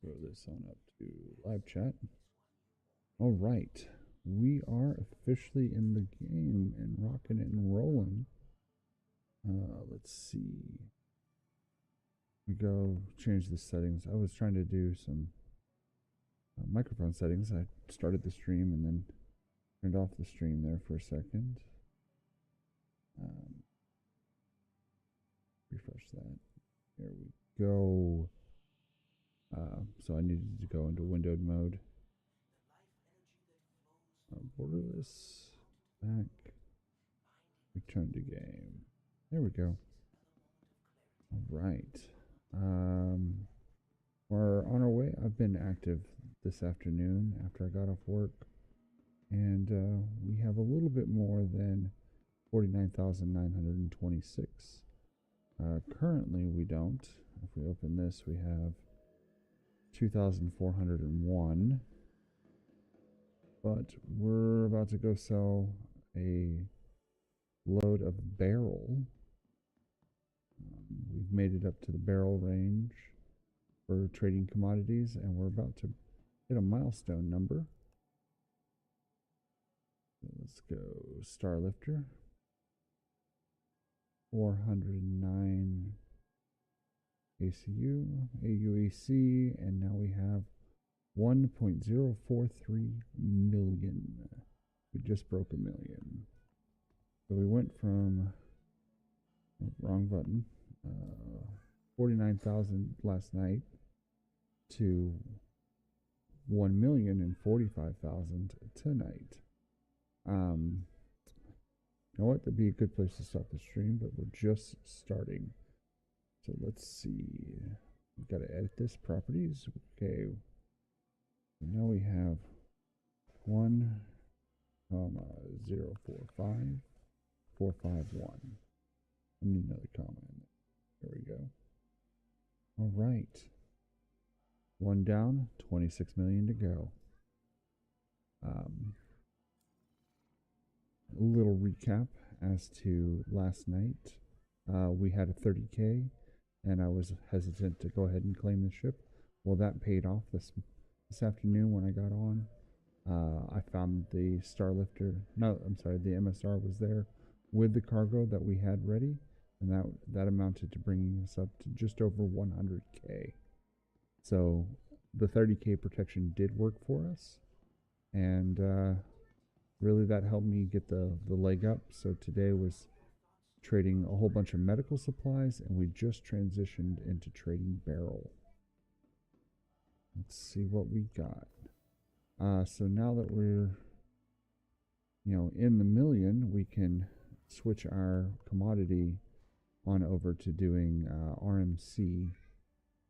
throw this on up to live chat. All right, we are officially in the game and rocking it and rolling. Let's see. We go change the settings. I was trying to do some microphone settings. I started the stream and then turned off the stream there for a second. Refresh that. There we go. So I needed to go into windowed mode. Borderless. Back. Return to game. There we go. All right. We're on our way. I've been active this afternoon after I got off work. And we have a little bit more than 49,926. Currently, we don't. If we open this, we have 2,401. But we're about to go sell a load of barrel. We've made it up to the barrel range for trading commodities, and we're about to hit a milestone number. So let's go Starlifter. 409 aUec, and now we have 1.043 million. We just broke a million. So we went from, wrong button, 49,000 last night to 1,045,000 tonight. You know what? That'd be a good place to stop the stream, but we're just starting. So let's see. We've got to edit this properties. Okay. Now we have 1,045,451. I need another comma in there. There we go. All right. One down, 26 million to go. A little recap as to last night. We had a 30K, and I was hesitant to go ahead and claim the ship. Well, that paid off this afternoon when I got on. I found the Starlifter. No, I'm sorry, the MSR was there with the cargo that we had ready, and that amounted to bringing us up to just over 100K. So the 30K protection did work for us, and really that helped me get the leg up. So today was trading a whole bunch of medical supplies, and we just transitioned into trading barrel. Let's see what we got. So now that we're, in the million, we can switch our commodity on over to doing RMC,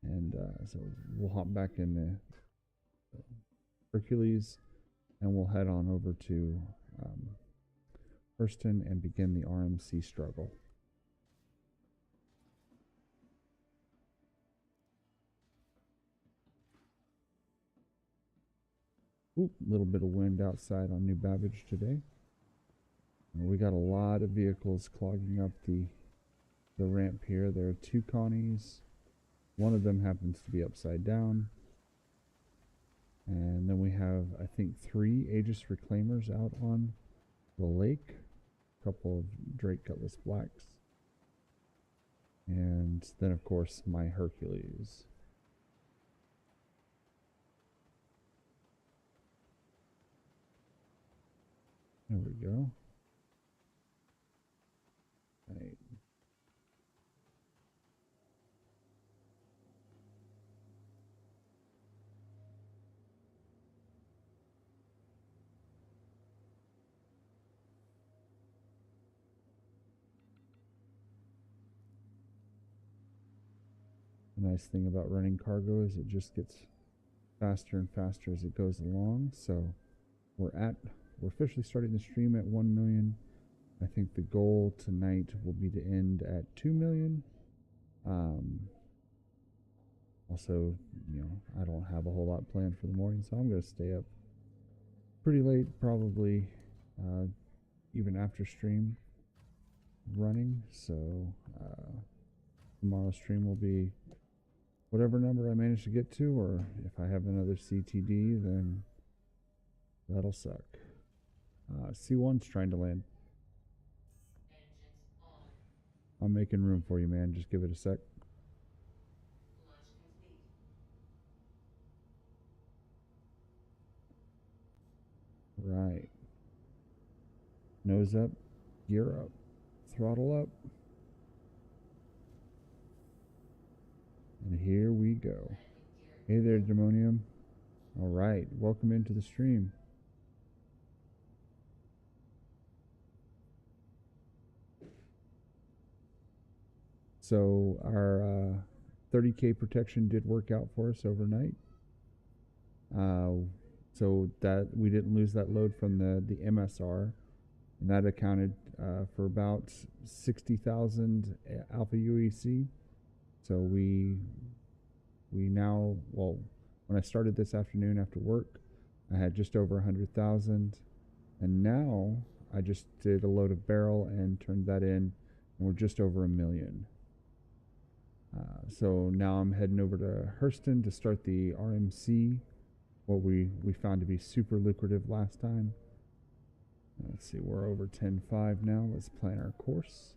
and so we'll hop back in the Hercules, and we'll head on over to Hurston and begin the RMC struggle. Ooh, a little bit of wind outside on New Babbage today. We got a lot of vehicles clogging up the ramp here. There are two Connies. One of them happens to be upside down. And then we have, I think, 3 Aegis Reclaimers out on the lake. A couple of Drake Cutlass Blacks. And then, of course, my Hercules. There we go. Right. The nice thing about running cargo is it just gets faster and faster as it goes along. So we're officially starting the stream at 1 million. I think the goal tonight will be to end at 2 million. Also, I don't have a whole lot planned for the morning, so I'm going to stay up pretty late, probably even after stream running. So tomorrow's stream will be whatever number I manage to get to, or if I have another CTD, then that'll suck. C1's trying to land. I'm making room for you, man. Just give it a sec. Right. Nose up, gear up, throttle up. And here we go. Hey there, Demonium. All right, welcome into the stream. So our 30K protection did work out for us overnight. So that we didn't lose that load from the MSR, and that accounted for about 60,000 alpha UEC. So we now, well, when I started this afternoon after work, I had just over 100,000, and now I just did a load of barrel and turned that in, and we're just over 1 million. So now I'm heading over to Hurston to start the RMC, what we found to be super lucrative last time. Let's see, we're over 10.5 now. Let's plan our course.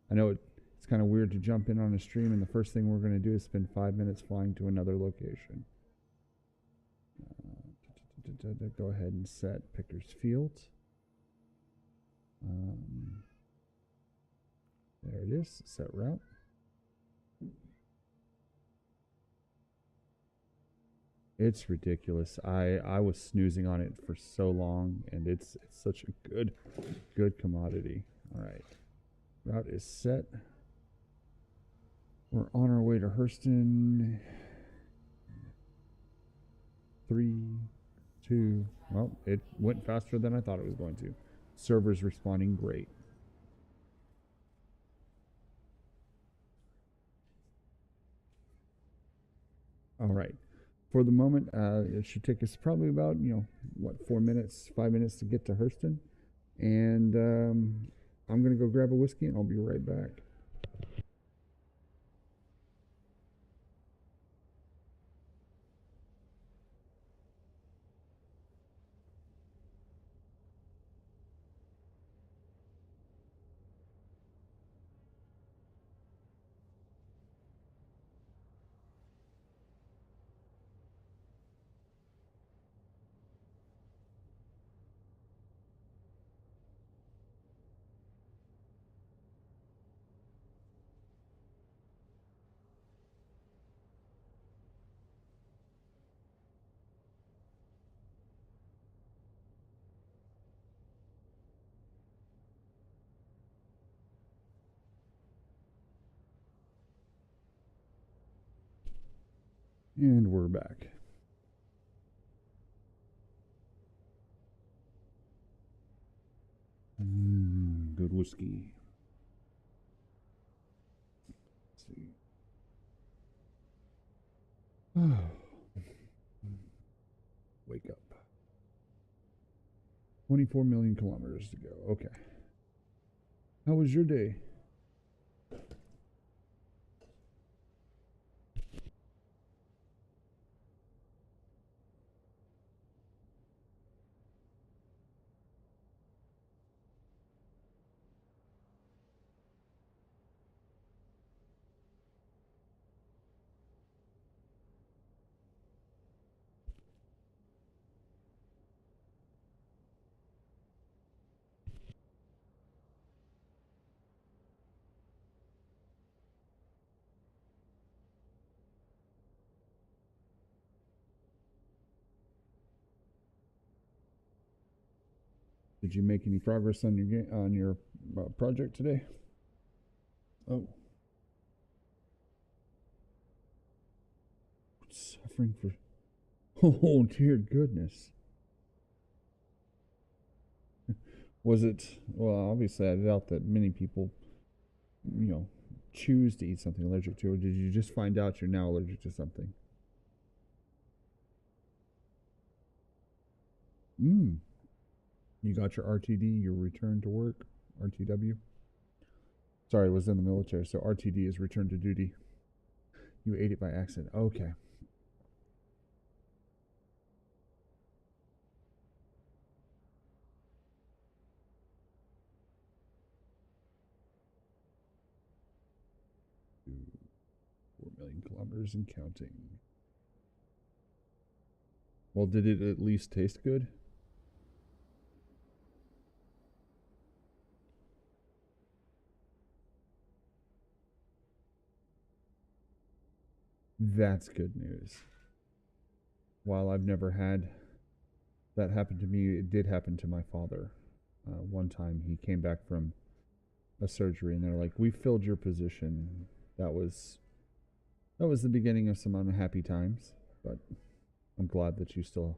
I know it's kind of weird to jump in on a stream and the first thing we're going to do is spend 5 minutes flying to another location. Go ahead and set Picker's Field. There it is, set route. It's ridiculous. I was snoozing on it for so long, and it's such a good commodity. All right, route is set. We're on our way to Hurston. 3, 2. Well, it went faster than I thought it was going to. Server's responding great. All right. For the moment, it should take us probably about, 4 minutes, 5 minutes to get to Hurston. And I'm going to go grab a whiskey, and I'll be right back. And we're back. Good whiskey. Let's see. Wake up. 24 million kilometers to go. Okay. How was your day? Did you make any progress on your project today? Oh, suffering for. Oh dear goodness. Was it? Well, obviously, I doubt that many people, choose to eat something allergic to, or did you just find out you're now allergic to something? You got your RTD, your return to work, RTW. Sorry, was in the military, so RTD is return to duty. You ate it by accident. Okay. Ooh, 4 million kilometers and counting. Well, did it at least taste good? That's good news. While I've never had that happen to me, it did happen to my father. One time he came back from a surgery and they're like, "We filled your position." That was the beginning of some unhappy times, but I'm glad that you still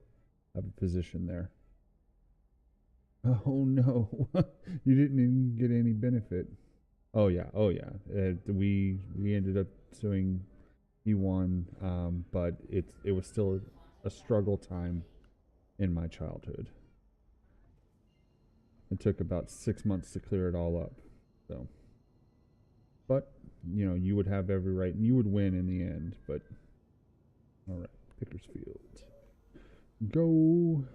have a position there. Oh no, you didn't even get any benefit. Oh yeah, oh yeah. We ended up suing. He won, but it was still a struggle time in my childhood. It took about 6 months to clear it all up. So, but you know, you would have every right, and you would win in the end. But all right, Pickersfield, go.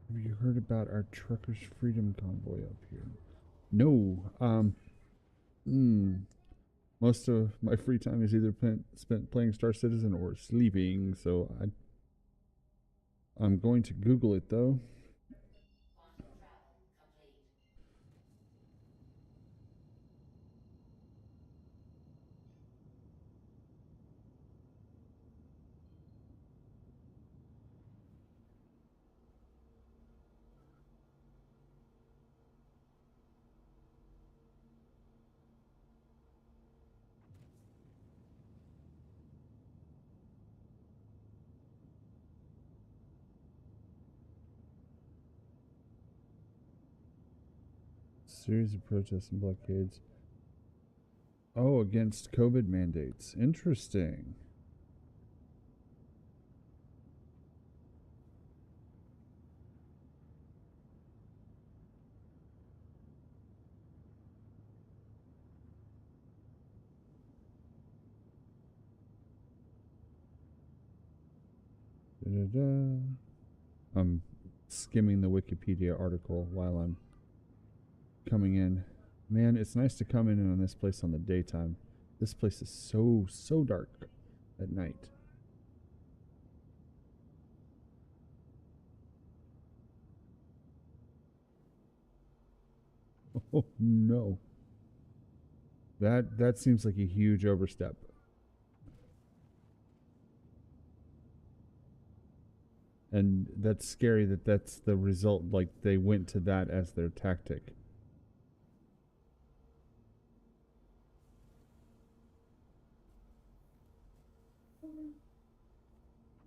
Have you heard about our Truckers Freedom Convoy up here? No. Most of my free time is either spent playing Star Citizen or sleeping, so I'm going to Google it though. Series of protests and blockades. Oh, against COVID mandates. Interesting. Da-da-da. I'm skimming the Wikipedia article while I'm coming in. Man, it's nice to come in on this place on the daytime. This place is so dark at night. Oh no. That seems like a huge overstep. And that's scary that that's the result, like they went to that as their tactic.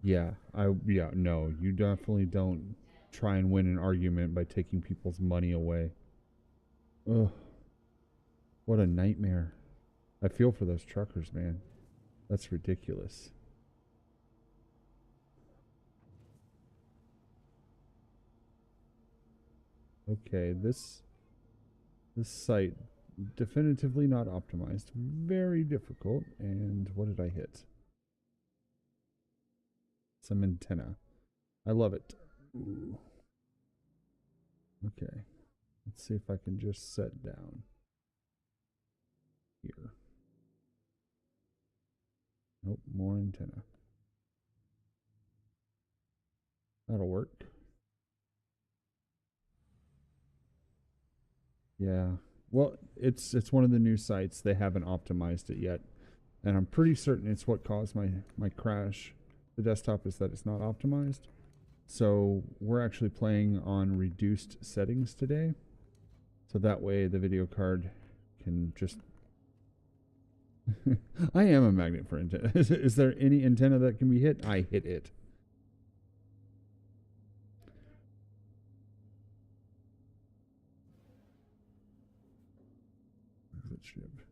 Yeah, no, you definitely don't try and win an argument by taking people's money away. Ugh, what a nightmare. I feel for those truckers, man. That's ridiculous. Okay, this site definitively not optimized. Very difficult. And what did I hit? Some antenna. I love it. Ooh. Okay. Let's see if I can just set down here. Nope, more antenna. That'll work. Yeah. Well, it's one of the new sites. They haven't optimized it yet. And I'm pretty certain it's what caused my crash. The desktop is that it's not optimized. So we're actually playing on reduced settings today. So that way the video card can just... I am a magnet for antenna. Is there any antenna that can be hit? I hit it. Exit ship.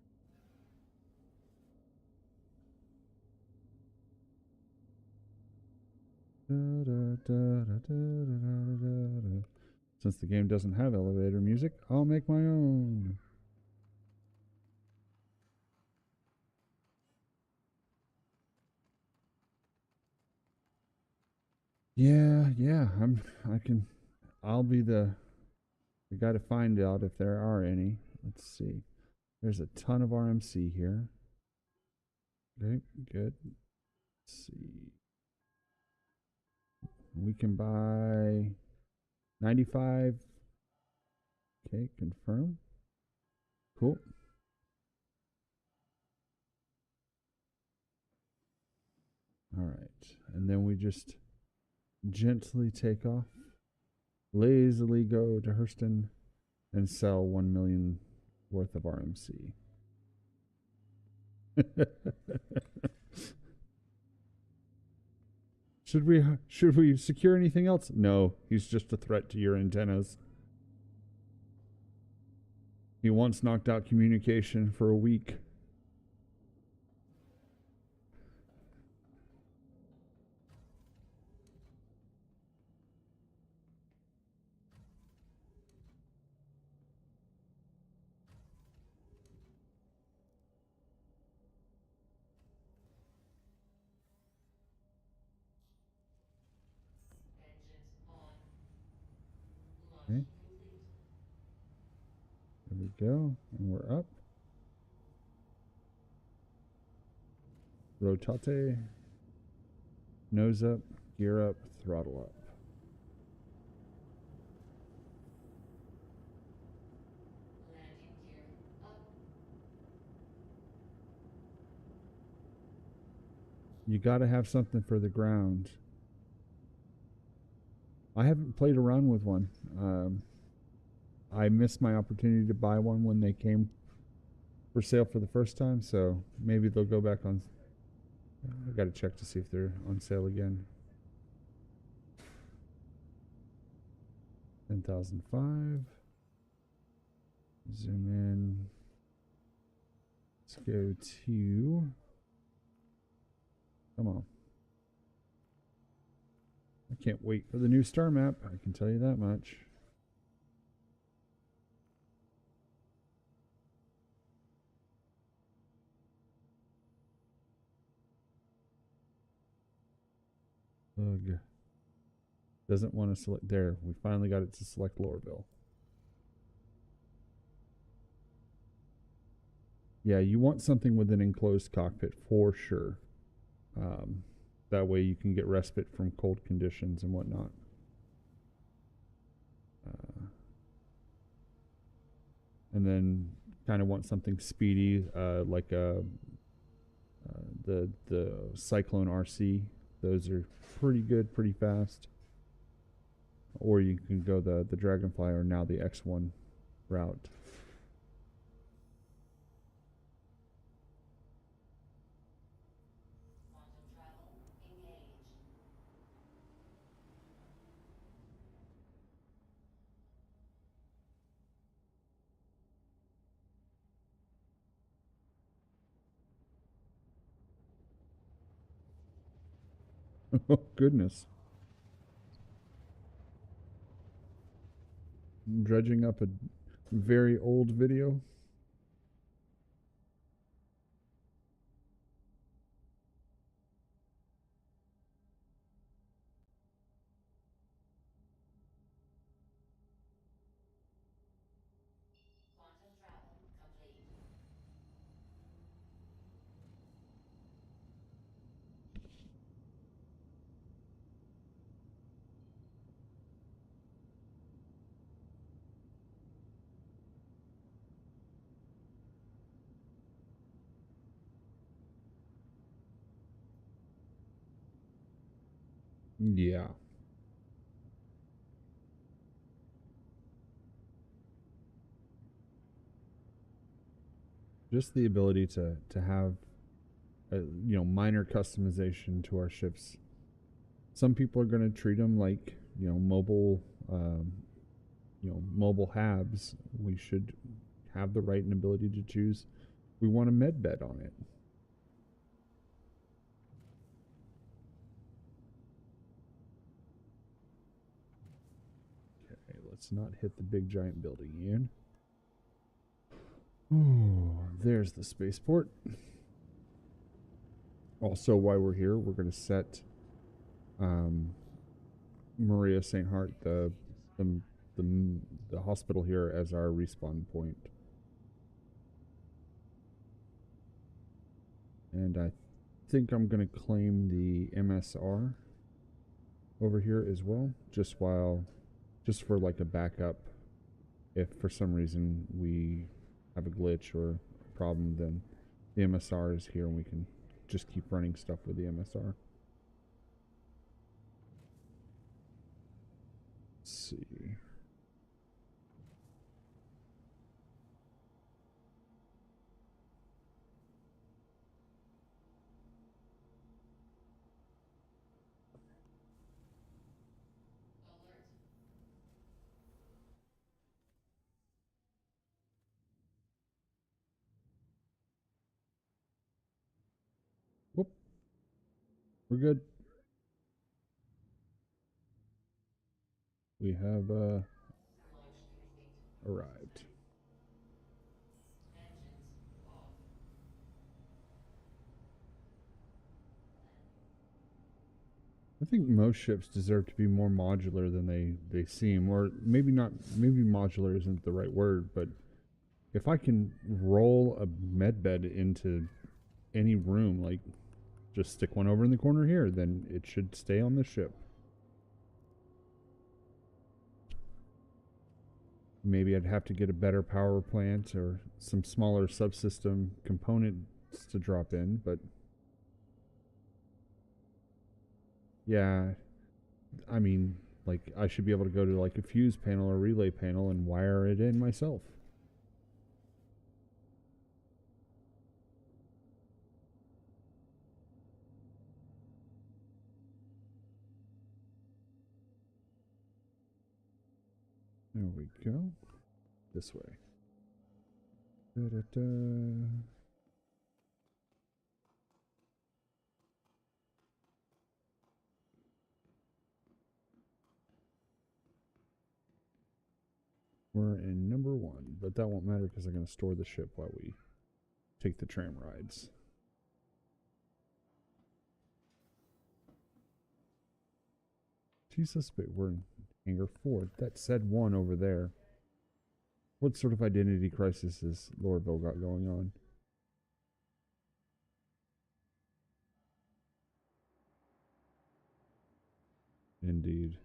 Since the game doesn't have elevator music, I'll make my own. Yeah, I'll be the guy to find out if there are any. Let's see. There's a ton of RMC here. Okay, good. Let's see. We can buy 95. Okay, confirm. Cool. All right. And then we just gently take off, lazily go to Hurston and sell 1 million worth of RMC. Should we secure anything else? No, he's just a threat to your antennas. He once knocked out communication for a week. Okay. There we go, and we're up. Rotate, nose up, gear up, throttle up. You got to have something for the ground. I haven't played around with one. I missed my opportunity to buy one when they came for sale for the first time, so maybe they'll go back on. I got to check to see if they're on sale again. 10,005. Zoom in. Let's go to. Come on. I can't wait for the new star map. I can tell you that much. Ugh. Doesn't want to select. There, we finally got it to select Lorville. Yeah, you want something with an enclosed cockpit for sure. That way you can get respite from cold conditions and whatnot. And then kind of want something speedy, like the Cyclone RC. Those are pretty good, pretty fast. Or you can go the Dragonfly or now the X1 route. Oh, goodness. I'm dredging up a very old video. Yeah. Just the ability to have minor customization to our ships. Some people are going to treat them like mobile mobile habs. We should have the right and ability to choose. We want a med bed on it. Let's not hit the big giant building, Ian. Oh, there's the spaceport. Also, while we're here, we're going to set Maria St. Hart, the hospital here, as our respawn point. And I think I'm going to claim the MSR over here as well, just for like a backup. If for some reason we have a glitch or a problem, then the MSR is here and we can just keep running stuff with the MSR. Let's see. Whoop. We're good. We have arrived. I think most ships deserve to be more modular than they seem, or maybe not. Maybe modular isn't the right word, but if I can roll a med bed into any room, like just stick one over in the corner here, then it should stay on the ship. Maybe I'd have to get a better power plant or some smaller subsystem components to drop in, but yeah, I mean, like I should be able to go to like a fuse panel or relay panel and wire it in myself. There we go. This way. Da-da-da. We're in number 1, but that won't matter because I'm going to store the ship while we take the tram rides. Jesus, but we're in hangar 4. That said 1 over there. What sort of identity crisis has Lorville got going on? Indeed.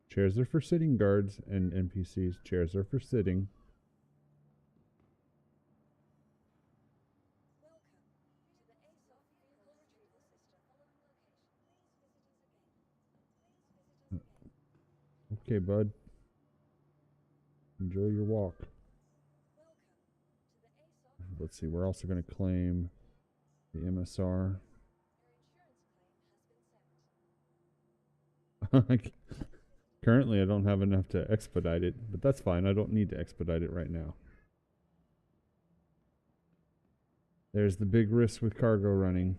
Chairs are for sitting, guards and NPCs. Chairs are for sitting. Okay, bud. Enjoy your walk. Let's see, we're also going to claim the MSR. Currently, I don't have enough to expedite it, but that's fine. I don't need to expedite it right now. There's the big risk with cargo running.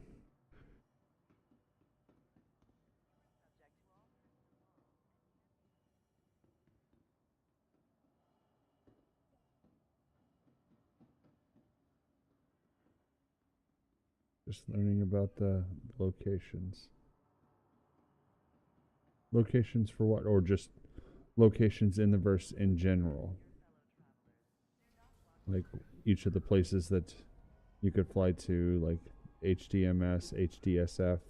Just learning about the locations. Locations for what? Or just locations in the verse in general? Like each of the places that you could fly to, like HDMS, HDSF,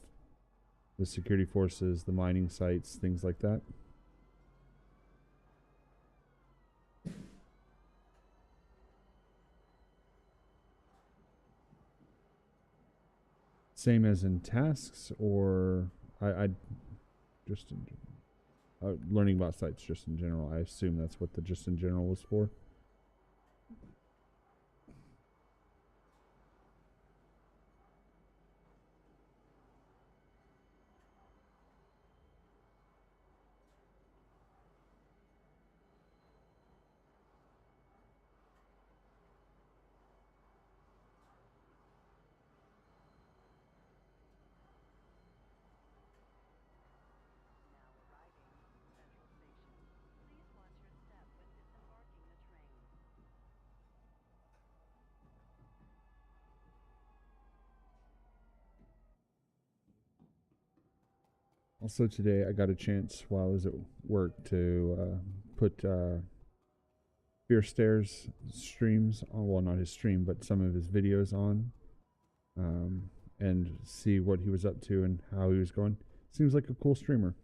the security forces, the mining sites, things like that. Same as in tasks, or I just learning about sites just in general. I assume that's what the just in general was for. Also today I got a chance while I was at work to put Fear Stairs streams on, well, not his stream, but some of his videos on, and see what he was up to and how he was going. Seems like a cool streamer.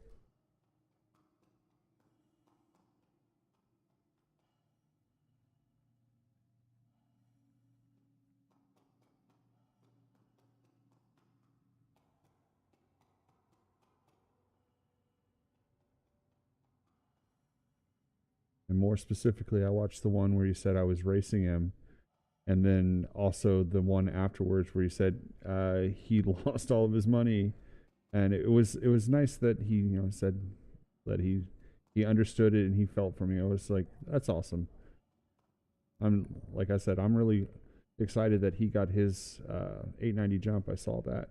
And more specifically, I watched the one where you said I was racing him, and then also the one afterwards where he said he lost all of his money, and it was nice that he said that he understood it and he felt for me. I was like, that's awesome. Like I said, I'm really excited that he got his 890 jump. I saw that.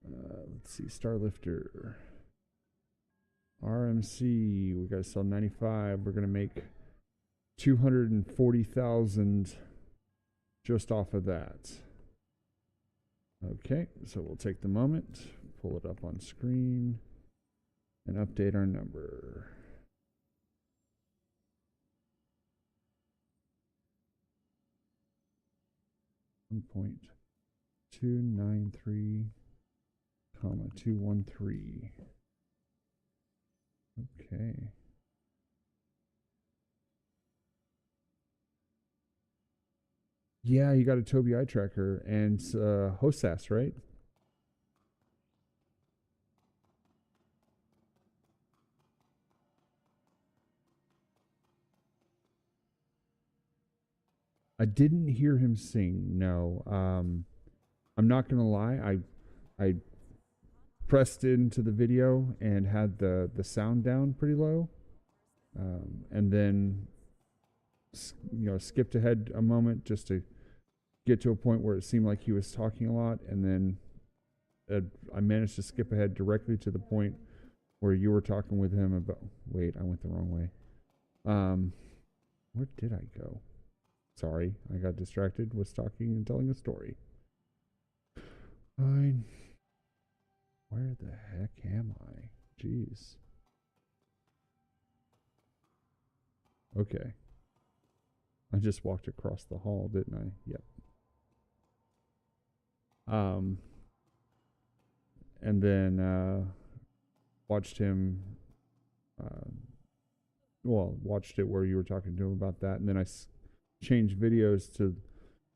Let's see, Starlifter. RMC, we got to sell 95. We're going to make 240,000 just off of that. Okay, so we'll take the moment, pull it up on screen, and update our number. $1.293, 213. Okay. Yeah, you got a Tobii eye tracker and Hosas, right? I didn't hear him sing. No. I'm not gonna lie. I pressed into the video and had the sound down pretty low, and then skipped ahead a moment just to get to a point where it seemed like he was talking a lot, and then I managed to skip ahead directly to the point where you were talking with him about. Wait, I went the wrong way. Where did I go? Sorry, I got distracted. Was talking and telling a story. Fine. Where the heck am I? Jeez. Okay. I just walked across the hall, didn't I? Yep. And then watched him. Watched it where you were talking to him about that, and then I changed videos to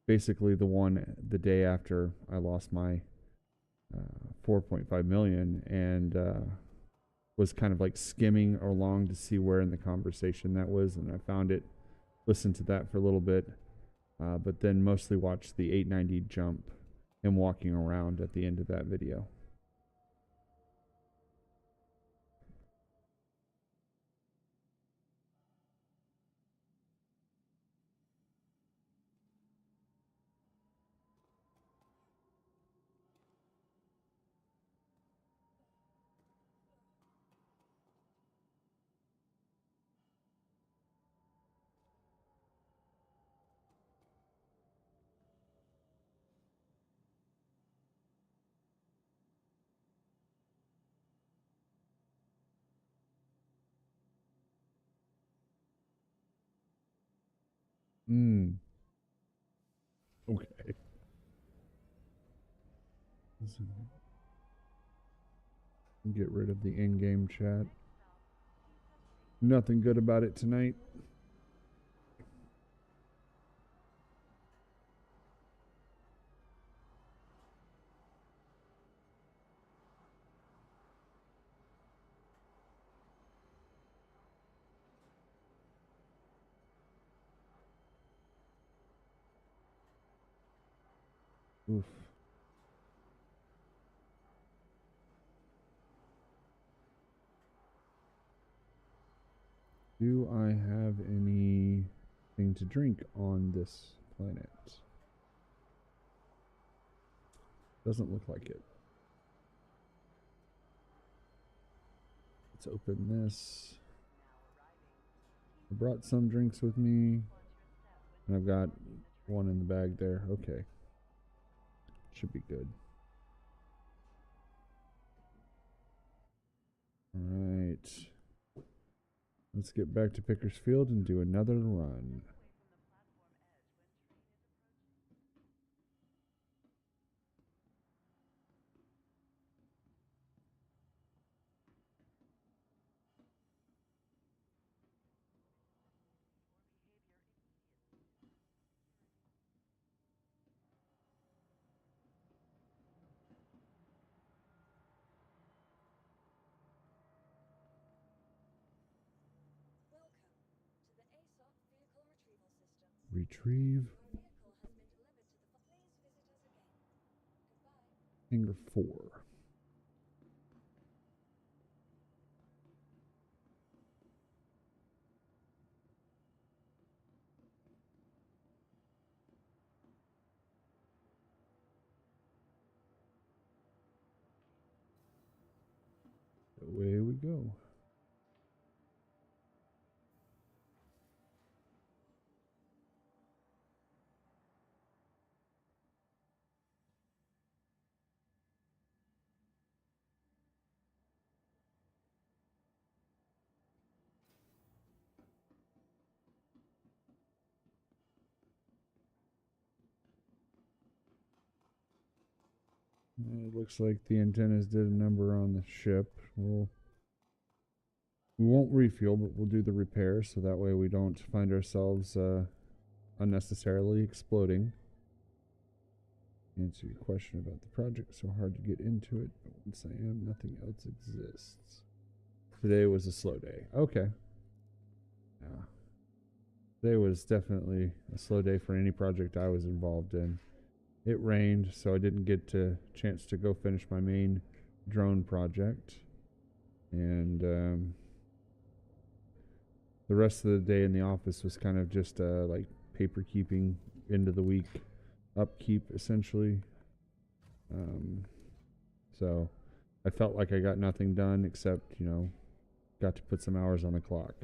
basically the one the day after I lost my 4.5 million, and was kind of like skimming along to see where in the conversation that was, and I found it, listened to that for a little bit, but then mostly watched the 890 jump and walking around at the end of that video. Okay. Get rid of the in-game chat. Nothing good about it tonight. Oof. Do I have anything to drink on this planet? Doesn't look like it. Let's open this. I brought some drinks with me, and I've got one in the bag there. Okay. Should be good. Alright. Let's get back to Pickersfield and do another run. Retrieve. Hangar 4. Away we go. It looks like the antennas did a number on the ship. We won't refuel, but we'll do the repair so that way we don't find ourselves unnecessarily exploding. Answer your question about the project. So hard to get into it, but once I am, nothing else exists. Today was a slow day. Okay. Yeah. Today was definitely a slow day for any project I was involved in. It rained, so I didn't get a chance to go finish my main drone project. And the rest of the day in the office was kind of just like paper keeping, end of the week upkeep, essentially. So I felt like I got nothing done except, you know, got to put some hours on the clock.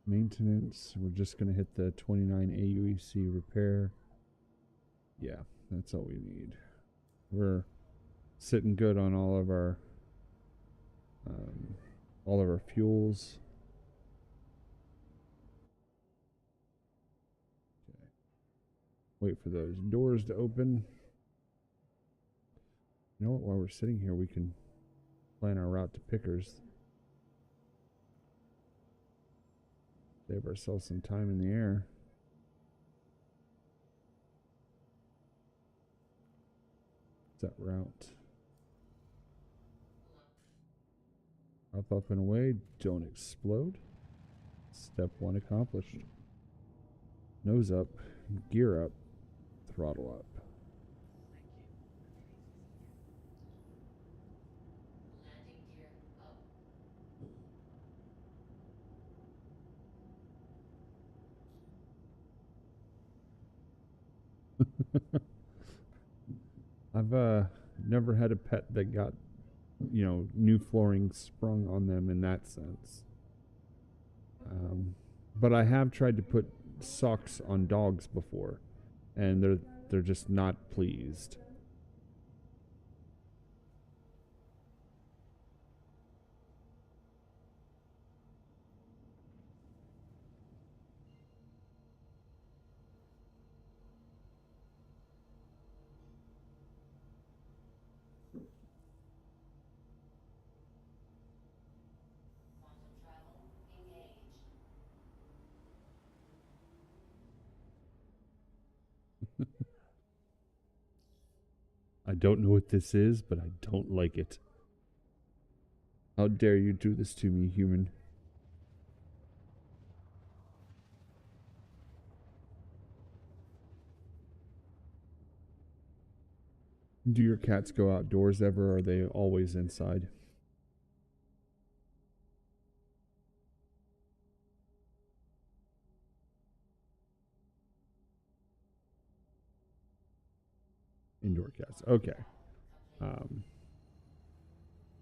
Maintenance, we're just going to hit the 29 aUec repair. Yeah, that's all we need. We're sitting good on all of our fuels. Okay. Wait for those doors to open. You know what, while we're sitting here, we can plan our route to Pickers. Save ourselves some time in the air. That route. Up and away. Don't explode. Step 1 accomplished. Nose up. Gear up. Throttle up. I've never had a pet that got, you know, new flooring sprung on them in that sense. But I have tried to put socks on dogs before, and they're just not pleased. I don't know what this is, but I don't like it. How dare you do this to me, human? Do your cats go outdoors ever, or are they always inside? Indoor cats. Okay.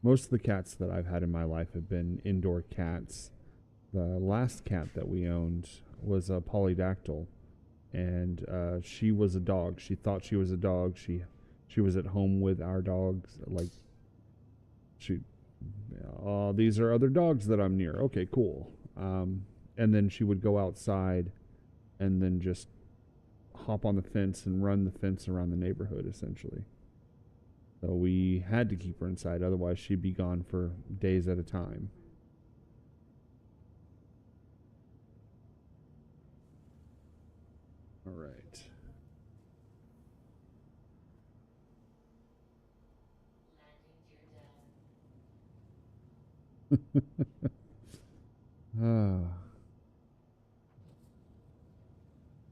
Most of the cats that I've had in my life have been indoor cats. The last cat that we owned was a polydactyl, and she was a dog. She thought she was a dog. She was at home with our dogs. Like she, these are other dogs that I'm near. Okay, cool. And then she would go outside, and then just hop on the fence and run the fence around the neighborhood, essentially. So we had to keep her inside, otherwise she'd be gone for days at a time. All right.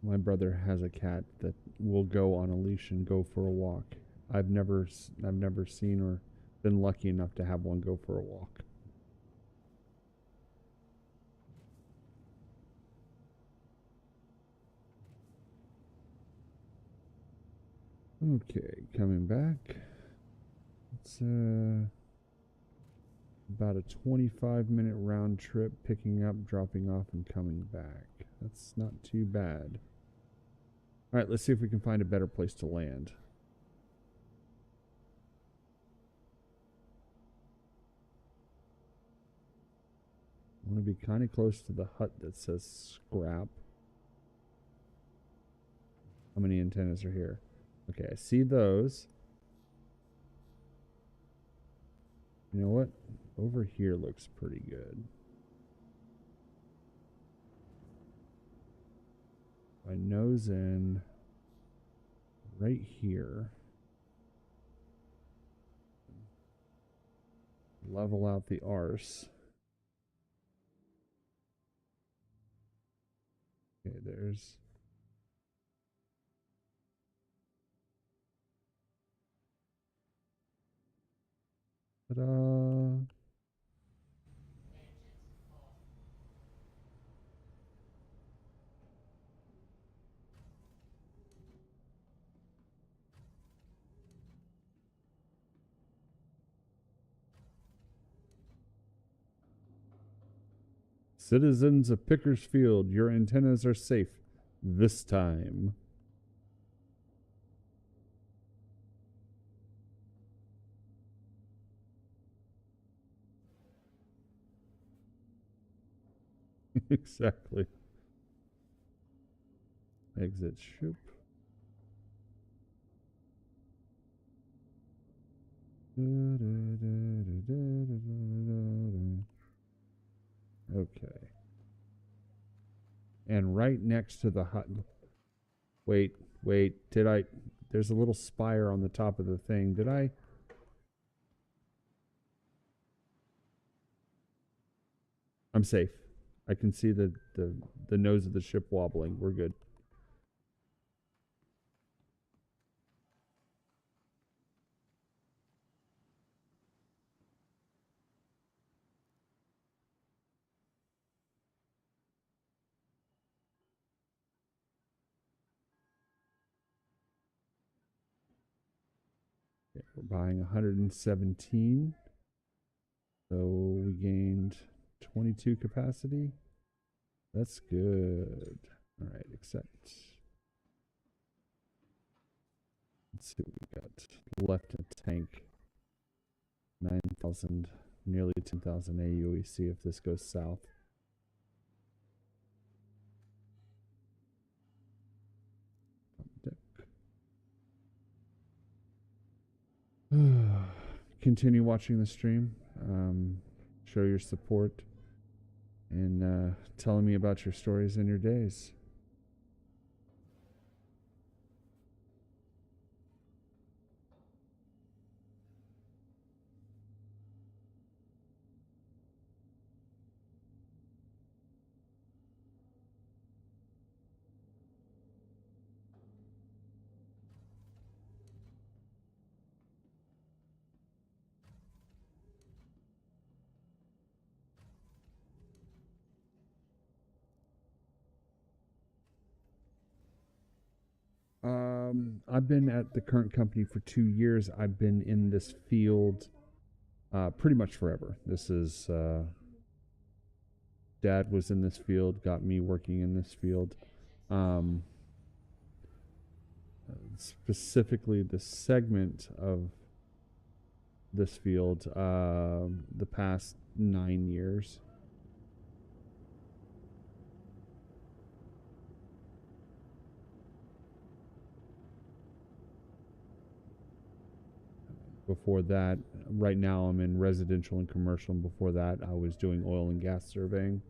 My brother has a cat that will go on a leash and go for a walk. I've never seen or been lucky enough to have one go for a walk. Okay, coming back. It's about a 25-minute round trip, picking up, dropping off, and coming back. That's not too bad. All right, let's see if we can find a better place to land. I want to be kind of close to the hut that says scrap. How many antennas are here? Okay, I see those. You know what? Over here looks pretty good. I nose in right here. Level out the arse. Okay, there's... Ta-da! Citizens of Pickersfield, your antennas are safe this time. Exactly. Exit ship. Okay. And right next to the hut. Wait, did I... There's a little spire on the top of the thing. Did I... I'm safe. I can see the nose of the ship wobbling. We're good. Okay, we're buying 117. So we gained 22 capacity. That's good. All right, accept. Let's see what we got left in the tank. 9,000, nearly 10,000 aUec if this goes south. Continue watching the stream. Show your support and telling me about your stories and your days. I've been at the current company for 2 years. I've been in this field pretty much forever. This is Dad was in this field, got me working in this field. Specifically the segment of this field, the past 9 years. Before that, right now I'm in residential and commercial, and before that I was doing oil and gas surveying.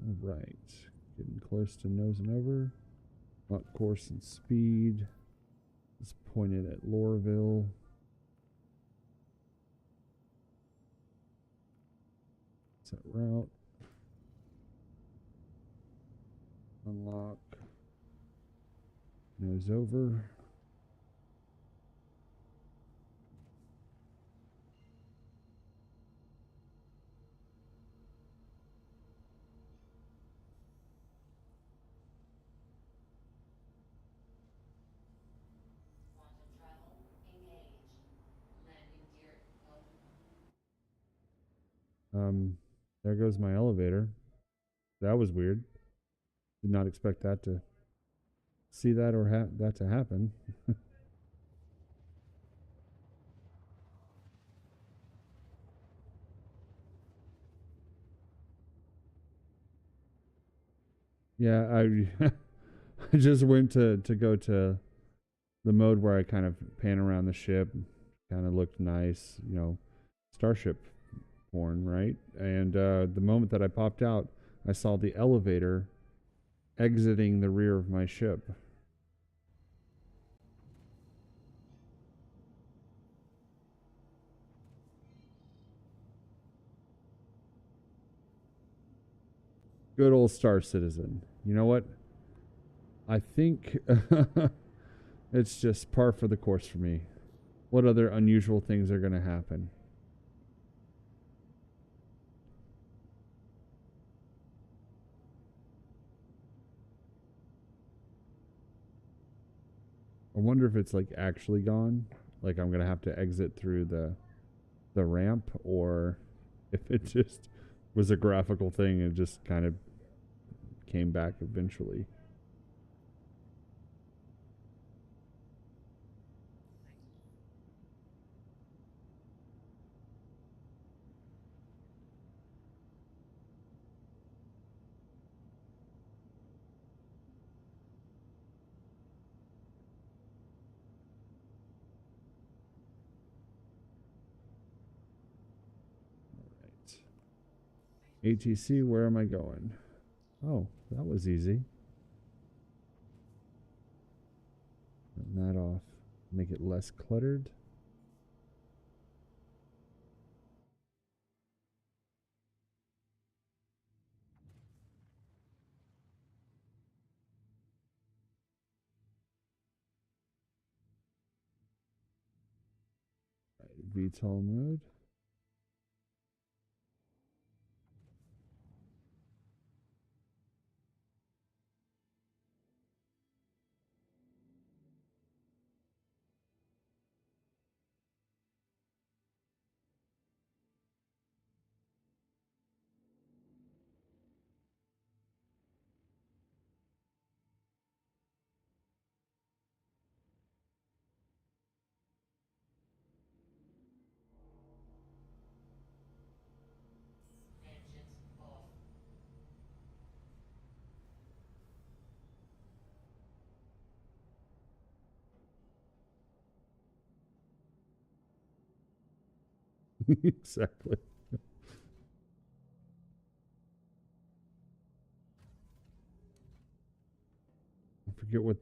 All right, getting close to nosing over. Up course and speed. It's pointed at Lorville. Set route. Unlock. Nose over. There goes my elevator. That was weird. Did not expect that to see that or that to happen. Yeah, I just went to go to the mode where I kind of pan around the ship, kind of looked nice, you know, starship porn, right? And the moment that I popped out, I saw the elevator exiting the rear of my ship. Good old Star Citizen. You know what? I think it's just par for the course for me. What other unusual things are going to happen? I wonder if it's like actually gone. Like I'm going to have to exit through the ramp, or if it just was a graphical thing and just kind of came back eventually. ATC, where am I going? Oh, that was easy. Turn that off. Make it less cluttered. Right, VTOL mode. Exactly. I forget what.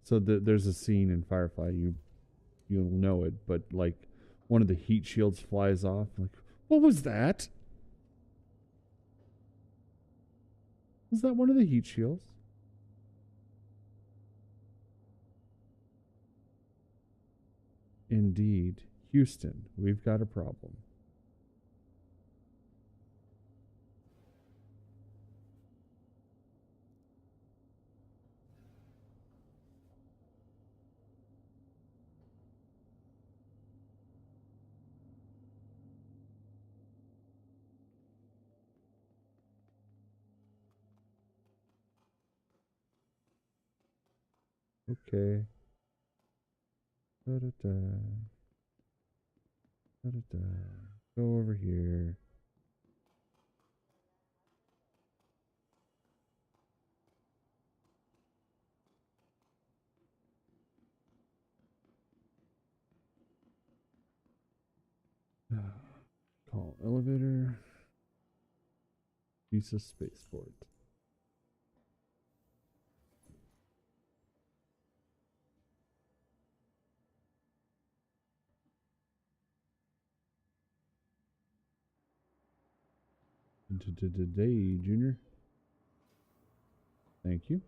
So there's a scene in Firefly. You'll know it, but like one of the heat shields flies off. Like, what was that? Was that one of the heat shields? Indeed. Houston, we've got a problem. Okay. Da-da-da. Da-da-da. Go over here. Call elevator. Use a spaceport. Today, Junior. Thank you.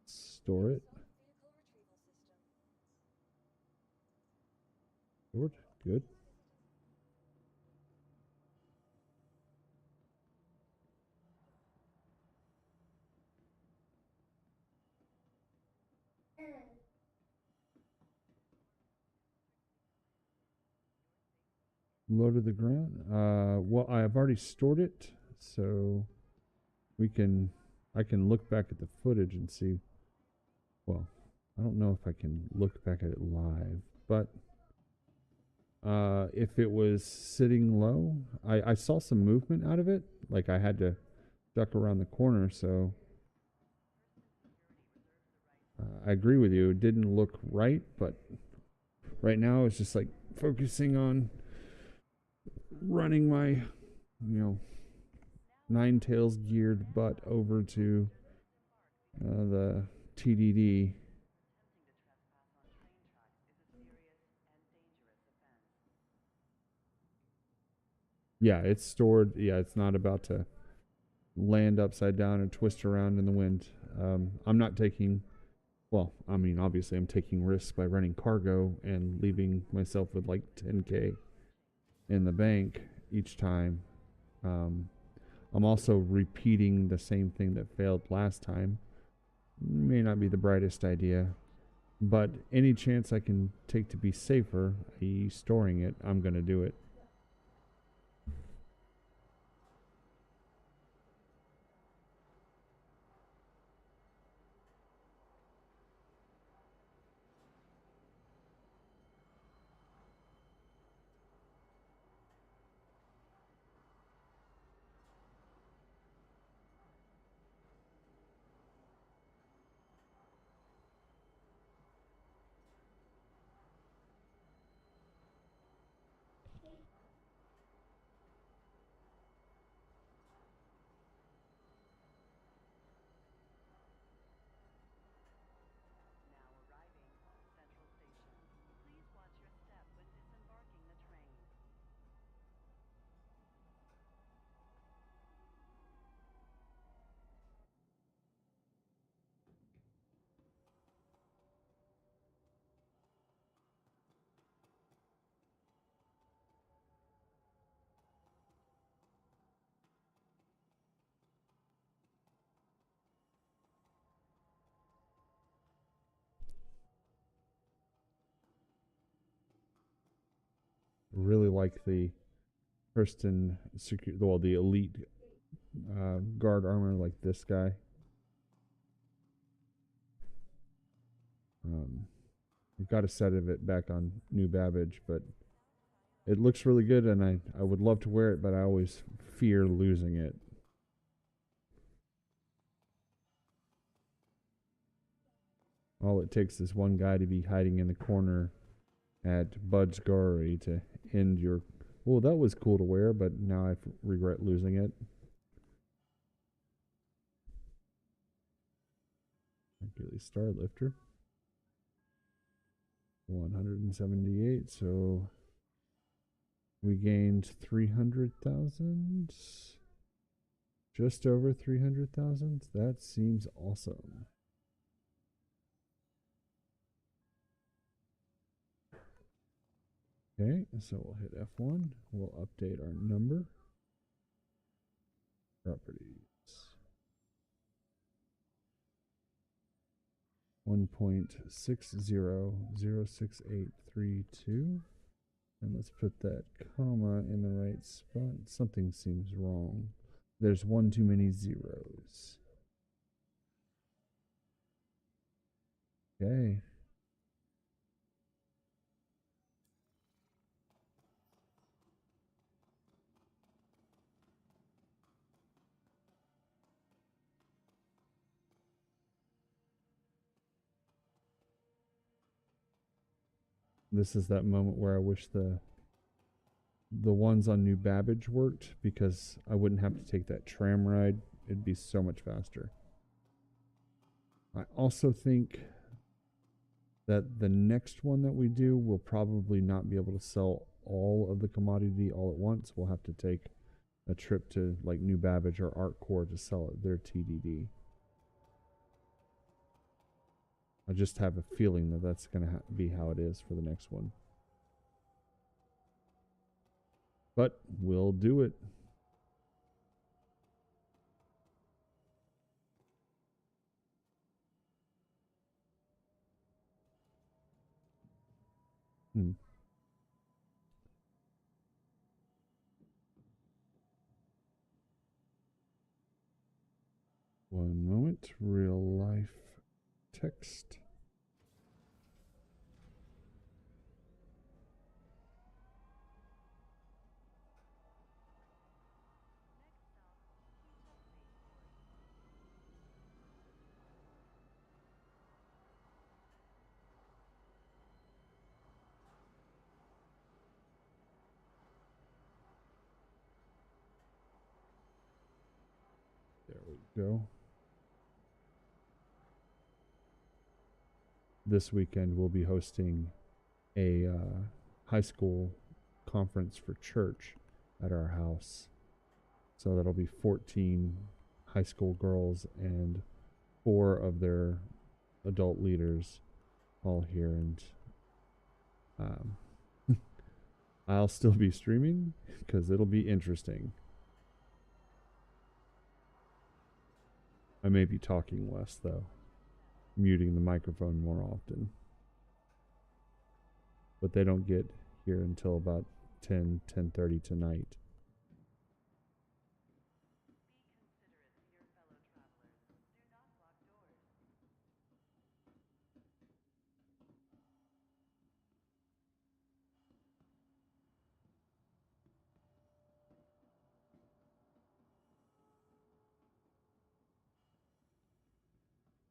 Store it. Stored. Good. Low to the ground. Well, I've already stored it, so I can look back at the footage and see. Well, I don't know if I can look back at it live, but if it was sitting low, I saw some movement out of it. Like I had to duck around the corner, so I agree with you. It didn't look right, but right now it's just like focusing on running my, nine tails geared butt over to the TDD. Yeah, it's stored. Yeah, it's not about to land upside down and twist around in the wind. I'm not taking, well, I mean, obviously I'm taking risks by running cargo and leaving myself with like 10K in the bank each time. I'm also repeating the same thing that failed last time. May not be the brightest idea, but any chance I can take to be safer, i.e. storing it, I'm going to do it. Really like the Kirsten the elite guard armor, like this guy. I've got a set of it back on New Babbage, but it looks really good, and I would love to wear it, but I always fear losing it. All it takes is one guy to be hiding in the corner at Bud's Gory to end your... Well, that was cool to wear, but now I regret losing it. Hercules Star Lifter. 178, so we gained 300,000. Just over 300,000. That seems awesome. Okay, so we'll hit F1. We'll update our number. Properties. 1.60068332. And let's put that comma in the right spot. Something seems wrong. There's one too many zeros. Okay. This is that moment where I wish the ones on New Babbage worked, because I wouldn't have to take that tram ride. It'd be so much faster. I also think that the next one that we do will probably not be able to sell all of the commodity all at once. We'll have to take a trip to like New Babbage or Artcore to sell it their TDD. I just have a feeling that that's going to be how it is for the next one. But we'll do it. One moment. Real life text. There we go. This weekend we'll be hosting a high school conference for church at our house. So that'll be 14 high school girls and 4 of their adult leaders all here. And I'll still be streaming because it'll be interesting. I may be talking less though, muting the microphone more often. But they don't get here until about 10:30 tonight.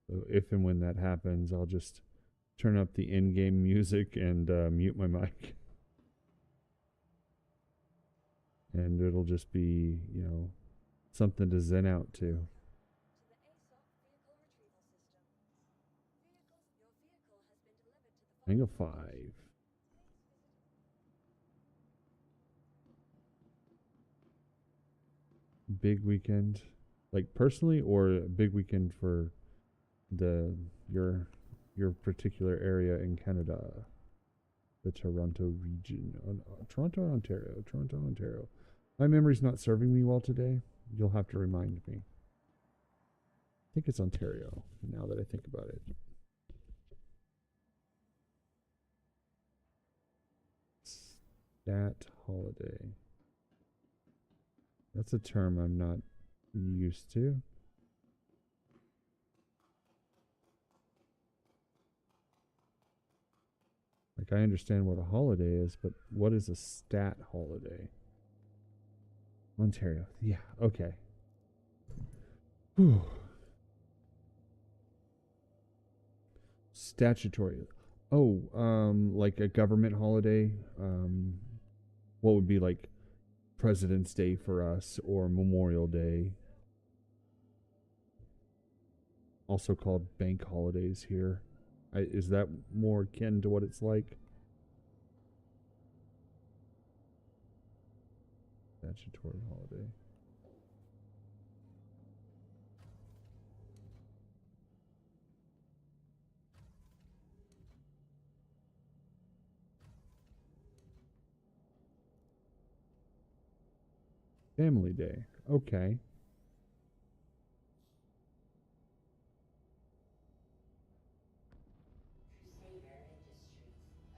So if and when that happens, I'll just turn up the in-game music and mute my mic. And it'll just be, you know, something to zen out to. Hang of 5. Big weekend, like personally, or a big weekend for your particular area in Canada, the Toronto region, Toronto, Ontario. My memory's not serving me well today. You'll have to remind me. I think it's Ontario now that I think about it. Stat holiday. That's a term I'm not used to. Like, I understand what a holiday is, but what is a stat holiday? Ontario. Yeah, okay. Whew. Statutory. Oh, like a government holiday. What would be like President's Day for us, or Memorial Day? Also called bank holidays here. Is that more akin to what it's like? Statutory holiday. Family Day. Okay.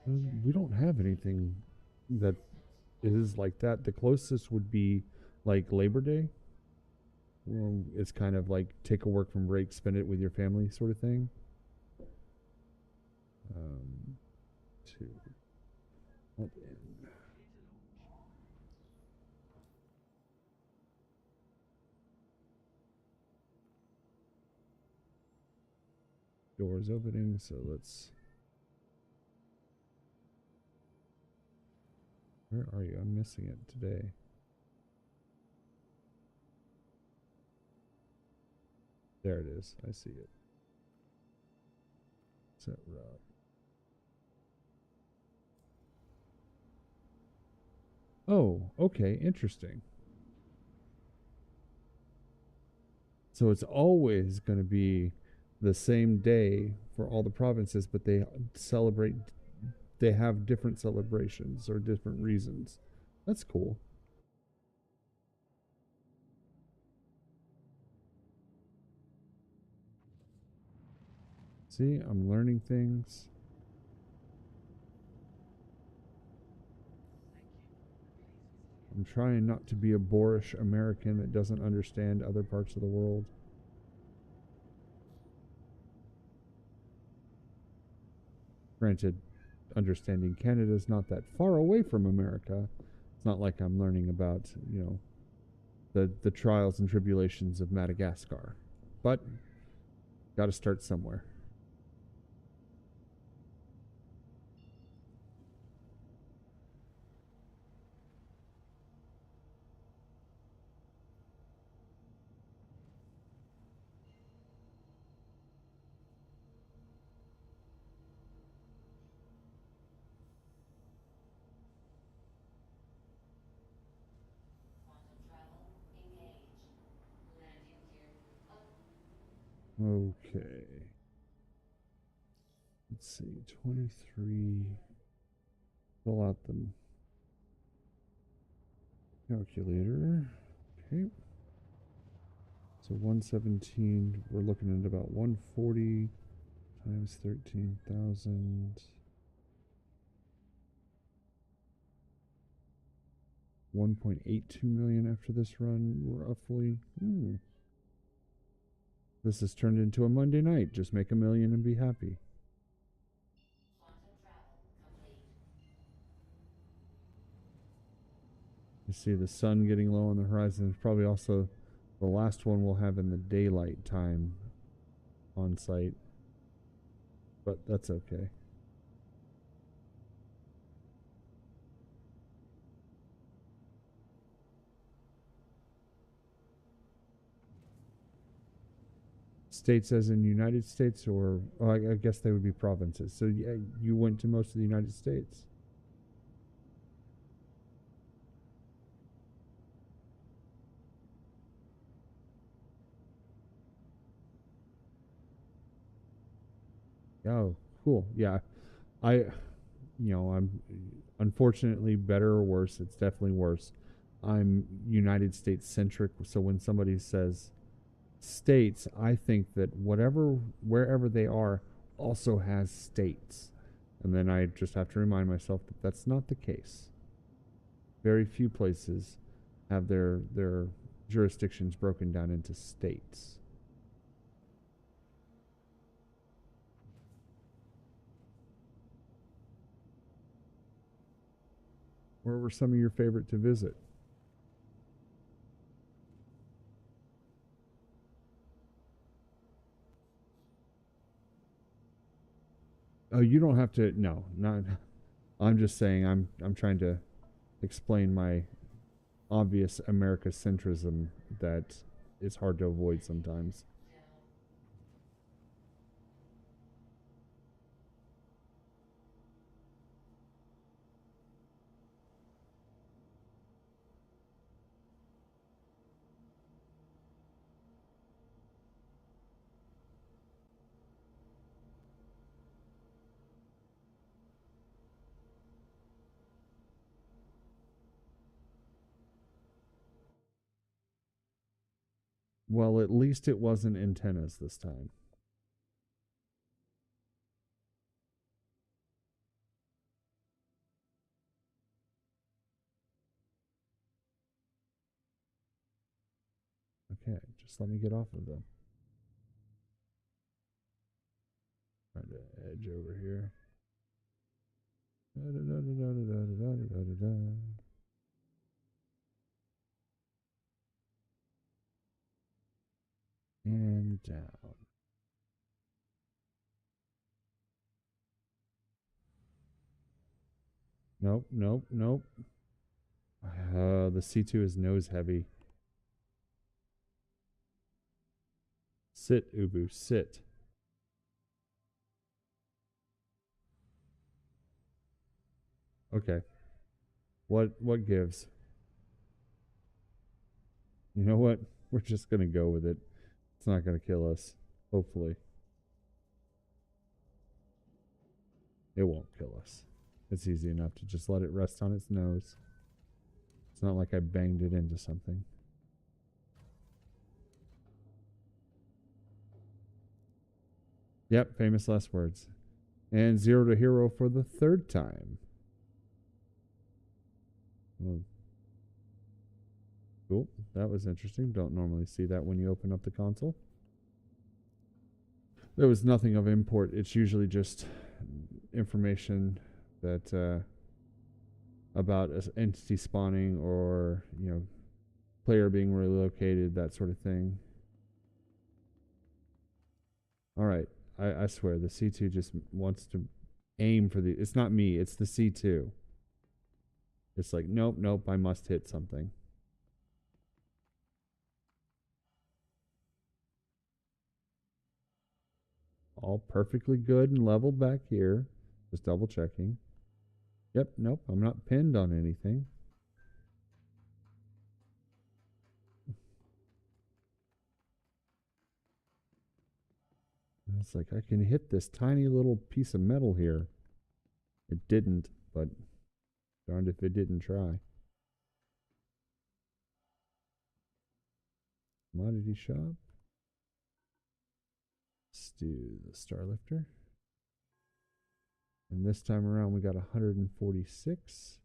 We don't have anything. that is like that. The closest would be like Labor Day. Well, it's kind of like take a work from break, spend it with your family sort of thing. Two. Hold in. Doors opening, so let's. Where are you? I'm missing it today. There it is. I see it. Set route. Oh, okay, interesting. So it's always going to be the same day for all the provinces, but they celebrate, they have different celebrations or different reasons. That's cool. See, I'm learning things. I'm trying not to be a boorish American that doesn't understand other parts of the world. Granted, understanding Canada is not that far away from America. It's not like I'm learning about, you know, the trials and tribulations of Madagascar. But got to start somewhere. Okay. Let's see, 23. Fill out the calculator. Okay. So 117, we're looking at about 140 times 13,000. 1.82 million after this run, roughly. This has turned into a Monday night. Just make $1 million and be happy. You see the sun getting low on the horizon. It's probably also the last one we'll have in the daylight time on site. But that's okay. States as in United States, or I guess they would be provinces. So yeah, you went to most of the United States. Oh, cool. Yeah. I'm unfortunately, better or worse, it's definitely worse. I'm United States centric. So when somebody says states, I think that wherever they are also has states. And then I just have to remind myself that that's not the case. Very few places have their jurisdictions broken down into states. Where were some of your favorite to visit? Oh, you don't have to. No, not. I'm just saying. I'm trying to explain my obvious America centrism that is hard to avoid sometimes. Well, at least it wasn't antennas this time. Okay, just let me get off of them. Trying to edge over here. And down. Nope, nope, nope. The C2 is nose heavy. Sit, Ubu, sit. Okay. What gives? You know what? We're just gonna go with it. It's not gonna kill us. Hopefully. It won't kill us. It's easy enough to just let it rest on its nose. It's not like I banged it into something. Yep, famous last words. And 0 to hero for the 3rd time. Well, cool. That was interesting. Don't normally see that when you open up the console. There was nothing of import. It's usually just information that about entity spawning or, you know, player being relocated, that sort of thing. All right. I swear, the C2 just wants to aim for the... It's not me. It's the C2. It's like, nope, nope, I must hit something. All perfectly good and leveled back here. Just double checking. Yep, nope, I'm not pinned on anything. It's like, I can hit this tiny little piece of metal here. It didn't, but darned if it didn't try. Commodity shop. Let's do the Starlifter. And this time around we got 146.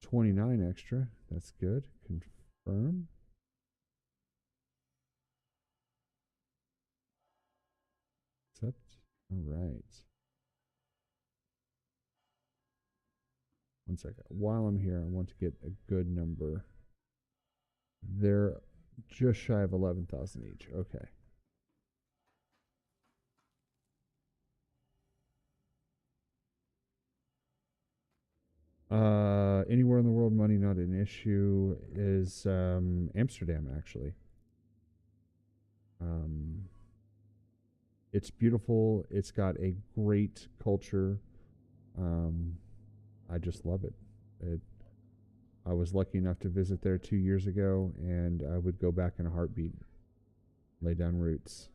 29 extra. That's good. Confirm. Accept. All right. One second. While I'm here, I want to get a good number. They're just shy of 11,000 each. Okay. Anywhere in the world, money not an issue is Amsterdam, actually. It's beautiful. It's got a great culture. I just love it. I was lucky enough to visit there 2 years ago, and I would go back in a heartbeat. Lay down roots.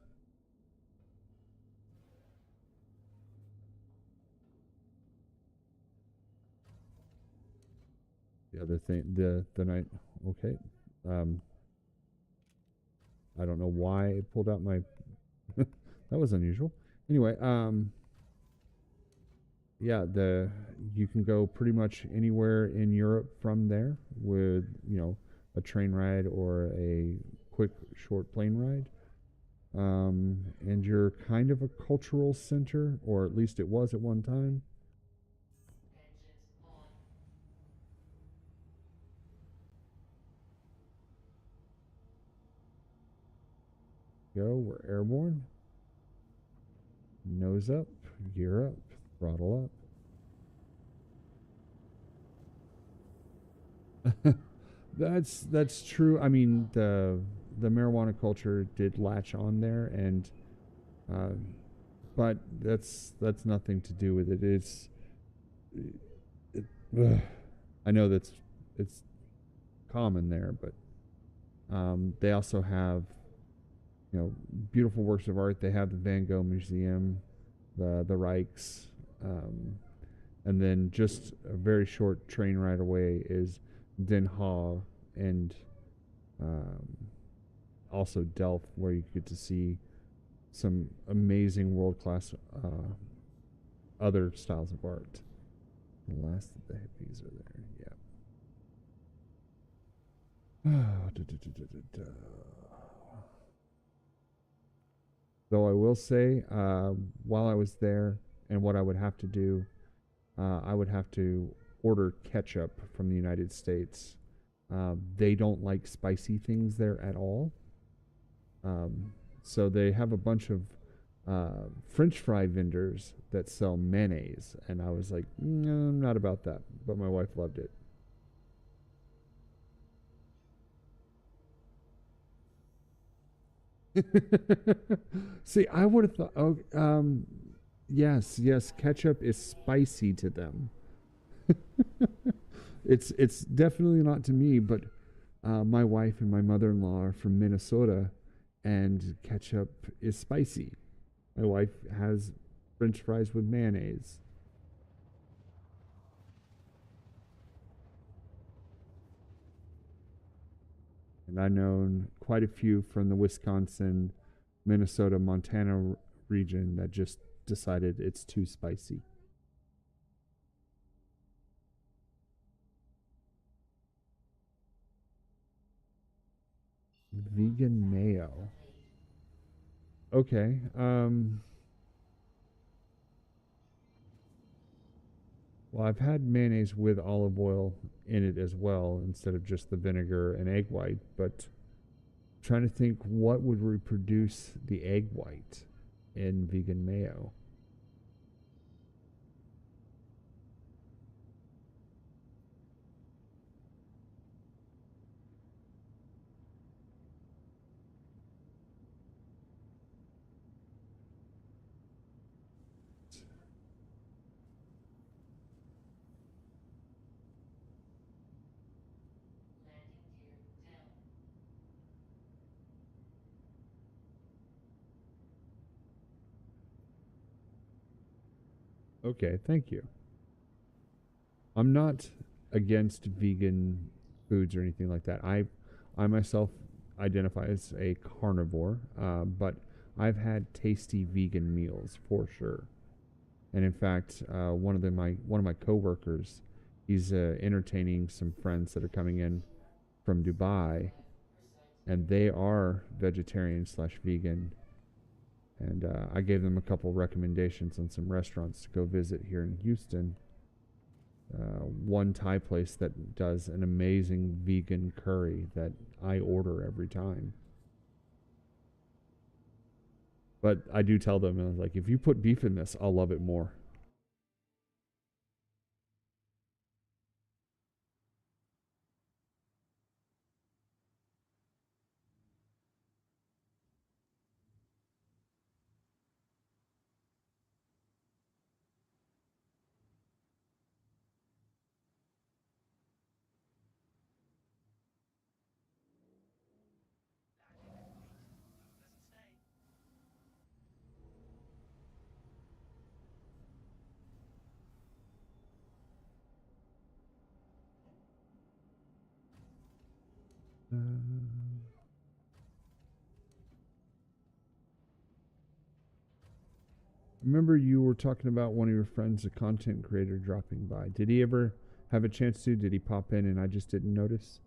The other thing, the night, okay. I don't know why it pulled out my, that was unusual. Anyway, yeah, you can go pretty much anywhere in Europe from there with, you know, a train ride or a quick short plane ride. And you're kind of a cultural center, or at least it was at one time. Go, we're airborne. Nose up, gear up, throttle up. That's true. I mean, the marijuana culture did latch on there, and but that's nothing to do with it. I know it's common there, but they also have, you know, beautiful works of art. They have the Van Gogh Museum, the Rijks, and then just a very short train ride away is Den Haag, and also Delft, where you get to see some amazing world-class other styles of art. The last of the hippies are there, yeah. Though I will say, while I was there, and what I would have to do, I would have to order ketchup from the United States. They don't like spicy things there at all. So they have a bunch of French fry vendors that sell mayonnaise, and I was like, no, I'm not about that. But my wife loved it. See, I would have thought, oh, yes, yes, ketchup is spicy to them. It's definitely not to me, but my wife and my mother-in-law are from Minnesota, and ketchup is spicy. My wife has French fries with mayonnaise. And I've known quite a few from the Wisconsin, Minnesota, Montana region that just decided it's too spicy. Vegan mayo. Okay. Well, I've had mayonnaise with olive oil in it as well instead of just the vinegar and egg white, but I'm trying to think what would reproduce the egg white in vegan mayo. Okay, thank you. I'm not against vegan foods or anything like that. I myself identify as a carnivore, but I've had tasty vegan meals for sure. And in fact, one of my coworkers, he's entertaining some friends that are coming in from Dubai, and they are vegetarian slash vegan. And I gave them a couple recommendations on some restaurants to go visit here in Houston. One Thai place that does an amazing vegan curry that I order every time. But I do tell them, I was like, if you put beef in this, I'll love it more. Remember you were talking about one of your friends, a content creator, dropping by. Did he ever have a chance to? Did he pop in and I just didn't notice?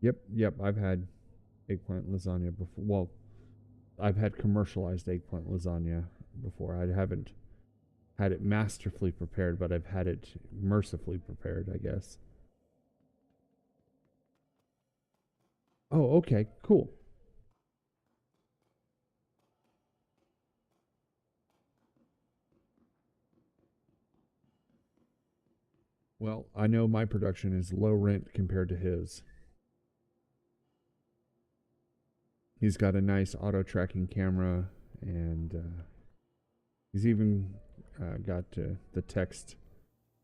Yep, yep. I've had eggplant lasagna before. Well, I've had commercialized eggplant lasagna before. I haven't had it masterfully prepared, but I've had it mercifully prepared, I guess. Oh, okay, cool. Well, I know my production is low rent compared to his. He's got a nice auto tracking camera, and he's even got the text,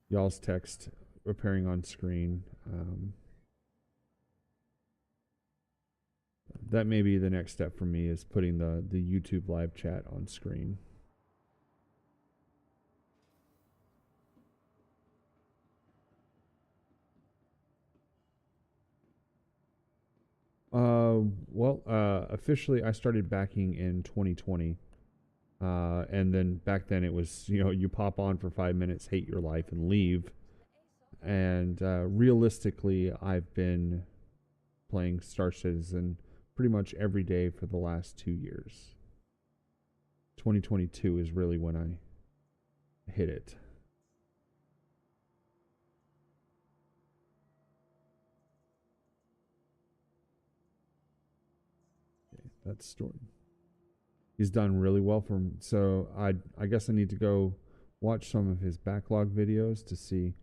y'all's text, appearing on screen. That may be the next step for me, is putting the YouTube live chat on screen. Officially I started backing in 2020. And then back then it was, you pop on for 5 minutes, hate your life, and leave. And realistically, I've been playing Star Citizen pretty much every day for the last 2 years. 2022 is really when I hit it. Okay, that's story. He's done really well for him. So I guess I need to go watch some of his backlog videos to see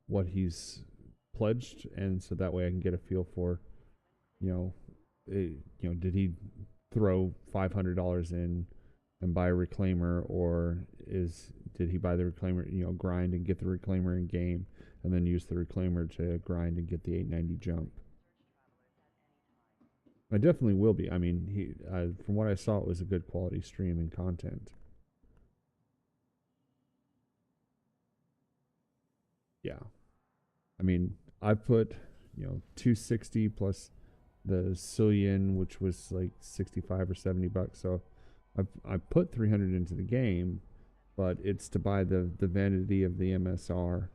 what he's pledged, and so that way I can get a feel for, did he throw $500 in and buy a reclaimer, or did he buy the reclaimer, grind and get the reclaimer in game, and then use the reclaimer to grind and get the 890 jump. I definitely will be. I mean, from what I saw, it was a good quality stream and content. Yeah. I mean, I put, 260 plus the Cillian, which was like 65 or 70 bucks. So I put 300 into the game, but it's to buy the vanity of the MSR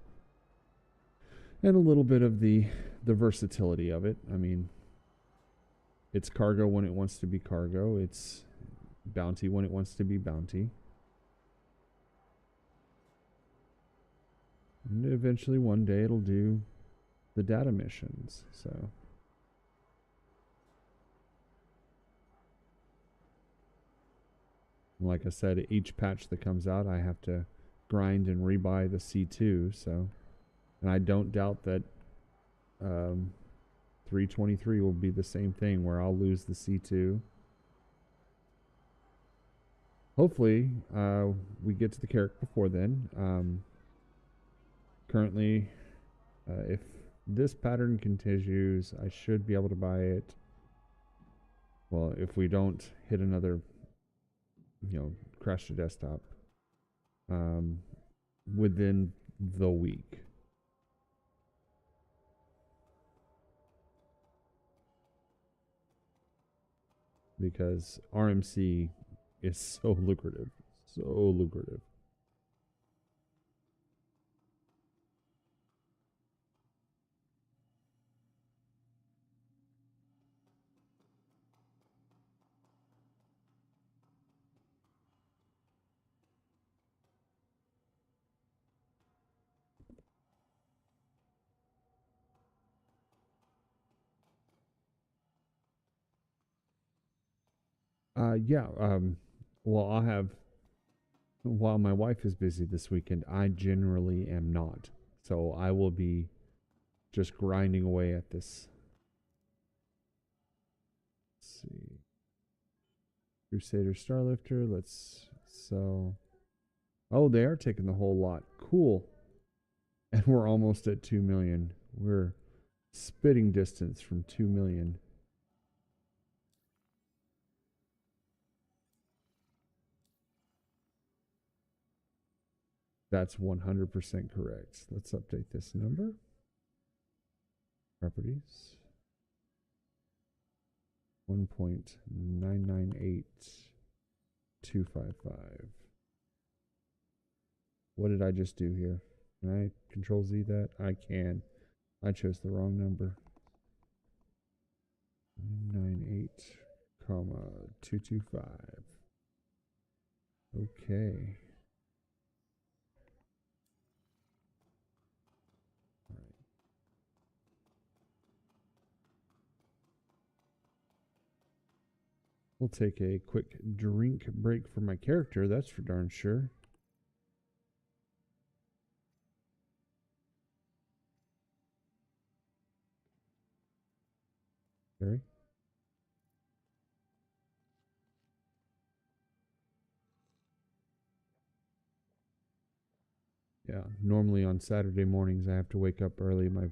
and a little bit of the versatility of it. I mean, it's cargo when it wants to be cargo. It's bounty when it wants to be bounty. And eventually one day it'll do the data missions. So like I said, each patch that comes out, I have to grind and rebuy the C2. So, and I don't doubt that 323 will be the same thing, where I'll lose the C2. Hopefully, we get to the carrack before then. Currently, if this pattern continues, I should be able to buy it. Well, if we don't hit another, crash to desktop, within the week. Because RMC is so lucrative. So lucrative. Yeah. Well, while my wife is busy this weekend, I generally am not. So I will be just grinding away at this. Let's see. Crusader Starlifter. Let's sell. Oh, they are taking the whole lot. Cool. And we're almost at 2 million. We're spitting distance from 2 million. That's 100% correct. Let's update this number. Properties. 1.998255. What did I just do here? Can I control Z that? I can. I chose the wrong number. 98,225. Okay. We'll take a quick drink break for my character, that's for darn sure. Gary? Yeah, normally on Saturday mornings I have to wake up early. My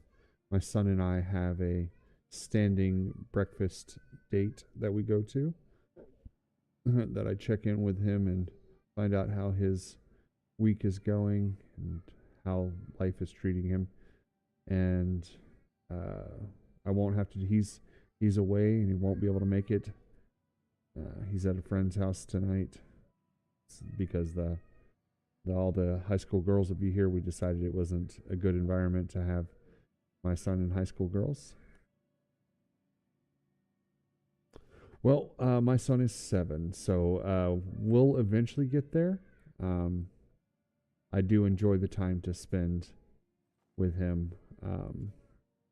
son and I have a standing breakfast date that we go to. That I check in with him and find out how his week is going and how life is treating him. And I won't have to. He's away and he won't be able to make it. He's at a friend's house tonight because all the high school girls will be here. We decided it wasn't a good environment to have my son and high school girls. Well, my son is 7, so we'll eventually get there. I do enjoy the time to spend with him,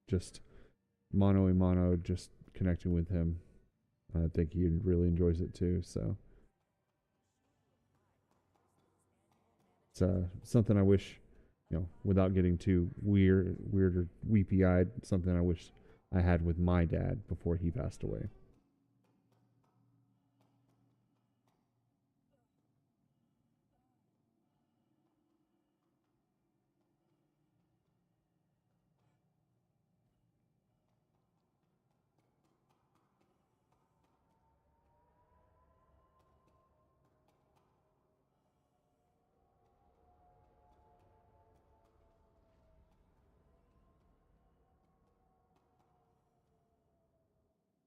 just mano a mano, just connecting with him. I think he really enjoys it too. So it's something I wish, without getting too weird or weepy-eyed, something I wish I had with my dad before he passed away.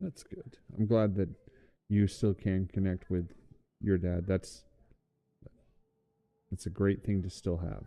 That's good. I'm glad that you still can connect with your dad. That's a great thing to still have.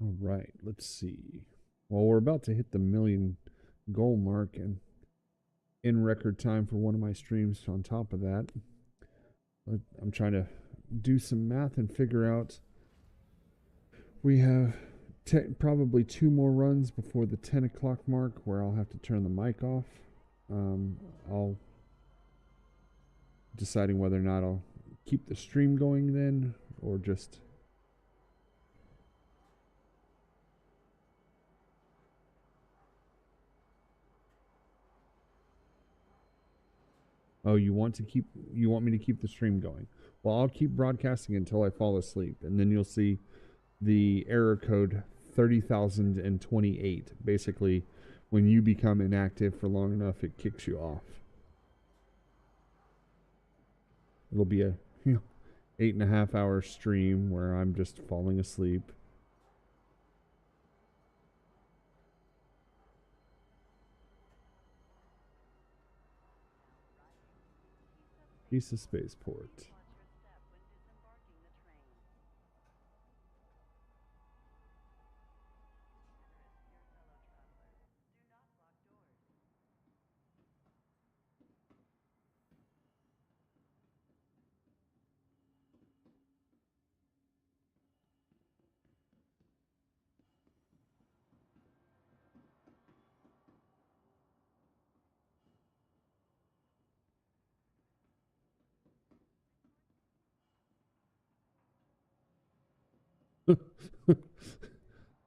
All right, let's see. Well, we're about to hit the 1,000,000 goal mark and in record time for one of my streams. On top of that, I'm trying to do some math and figure out. We have probably 2 more runs before the 10 o'clock mark where I'll have to turn the mic off. I'll deciding whether or not I'll keep the stream going then or just Oh, you want me to keep the stream going? Well, I'll keep broadcasting until I fall asleep, and then you'll see the error code 30,028. Basically, when you become inactive for long enough, it kicks you off. It'll be a 8.5-hour stream where I'm just falling asleep. Piece of spaceport.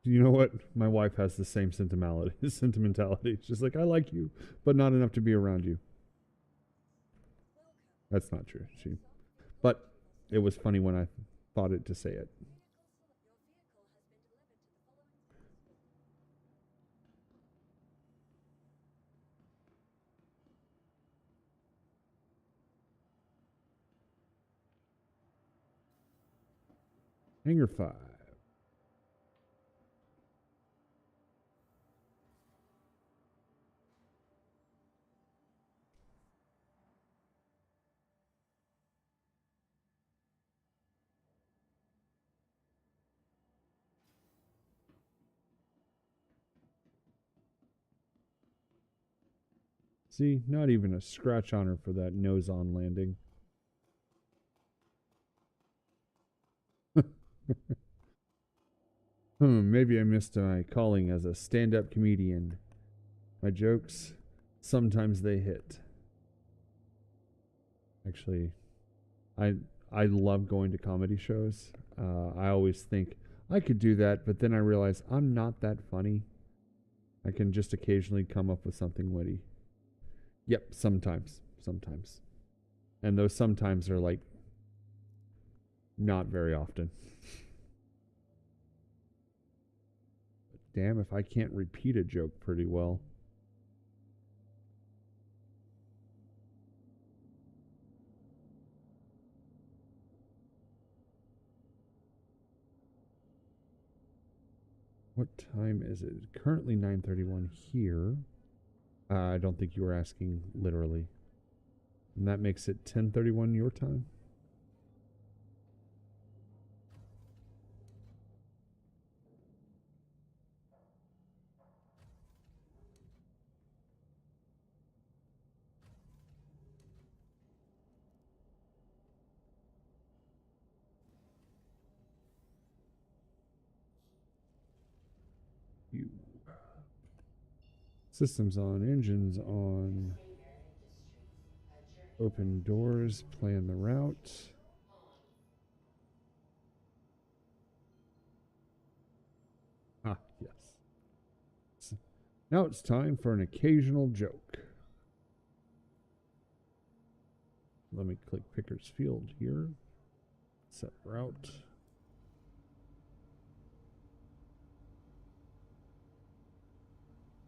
You know what? My wife has the same sentimentality. She's like, I like you, but not enough to be around you. That's not true. But it was funny when I thought it to say it. Hangar 5. See, not even a scratch on her for that nose-on landing. Maybe I missed my calling as a stand-up comedian. My jokes, sometimes they hit. Actually, I I love going to comedy shows. I always think I could do that, but then I realize I'm not that funny. I can just occasionally come up with something witty. Yep, sometimes. Sometimes. And those sometimes are like not very often. But damn if I can't repeat a joke pretty well. What time is it? Currently 9:31 here. I don't think you were asking literally. And that makes it 10:31 your time. You. Systems on, engines on. Open doors, plan the route. Ah, yes. Now it's time for an occasional joke. Let me click Picker's Field here. Set route.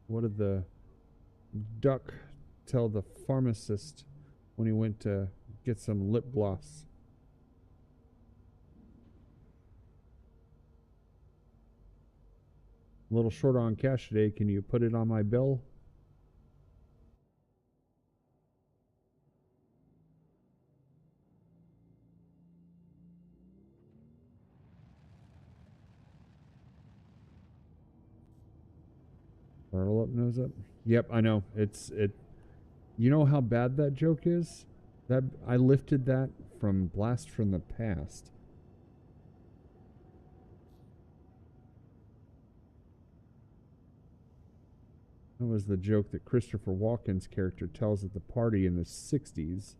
What did the duck tell the pharmacist when he went to get some lip gloss? A little short on cash today. Can you put it on my bill? Barrel up, nose up. Yep, I know. It. You know how bad that joke is? That I lifted that from Blast from the Past. That was the joke that Christopher Walken's character tells at the party in the 60s.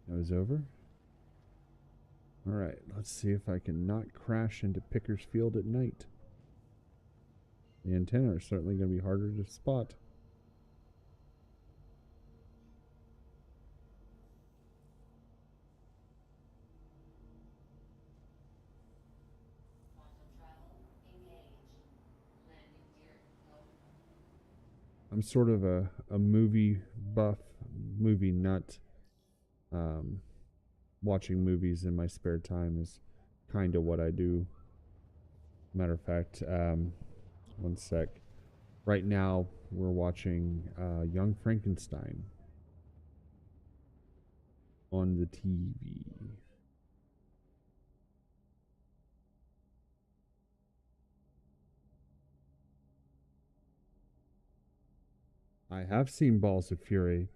That was over. All right, let's see if I can not crash into Picker's Field at night. The antenna are certainly going to be harder to spot. I'm sort of a movie buff, movie nut. Watching movies in my spare time is kind of what I do. Matter of fact, one sec. Right now, we're watching Young Frankenstein on the TV. I have seen Balls of Fury.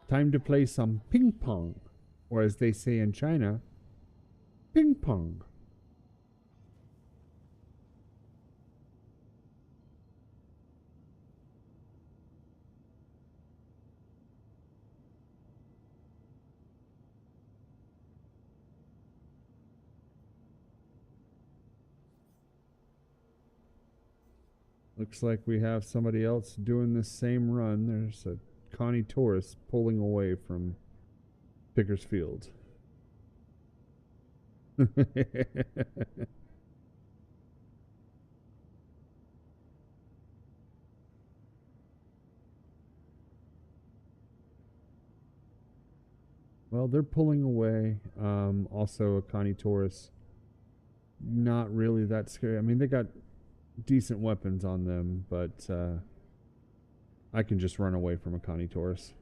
Time to play some ping pong, or as they say in China, ping pong. Looks like we have somebody else doing this same run. There's a Connie Taurus pulling away from Picker's Field. Well, they're pulling away. Also, a Connie Taurus, not really that scary. I mean, they got decent weapons on them, but I can just run away from a Connie Taurus.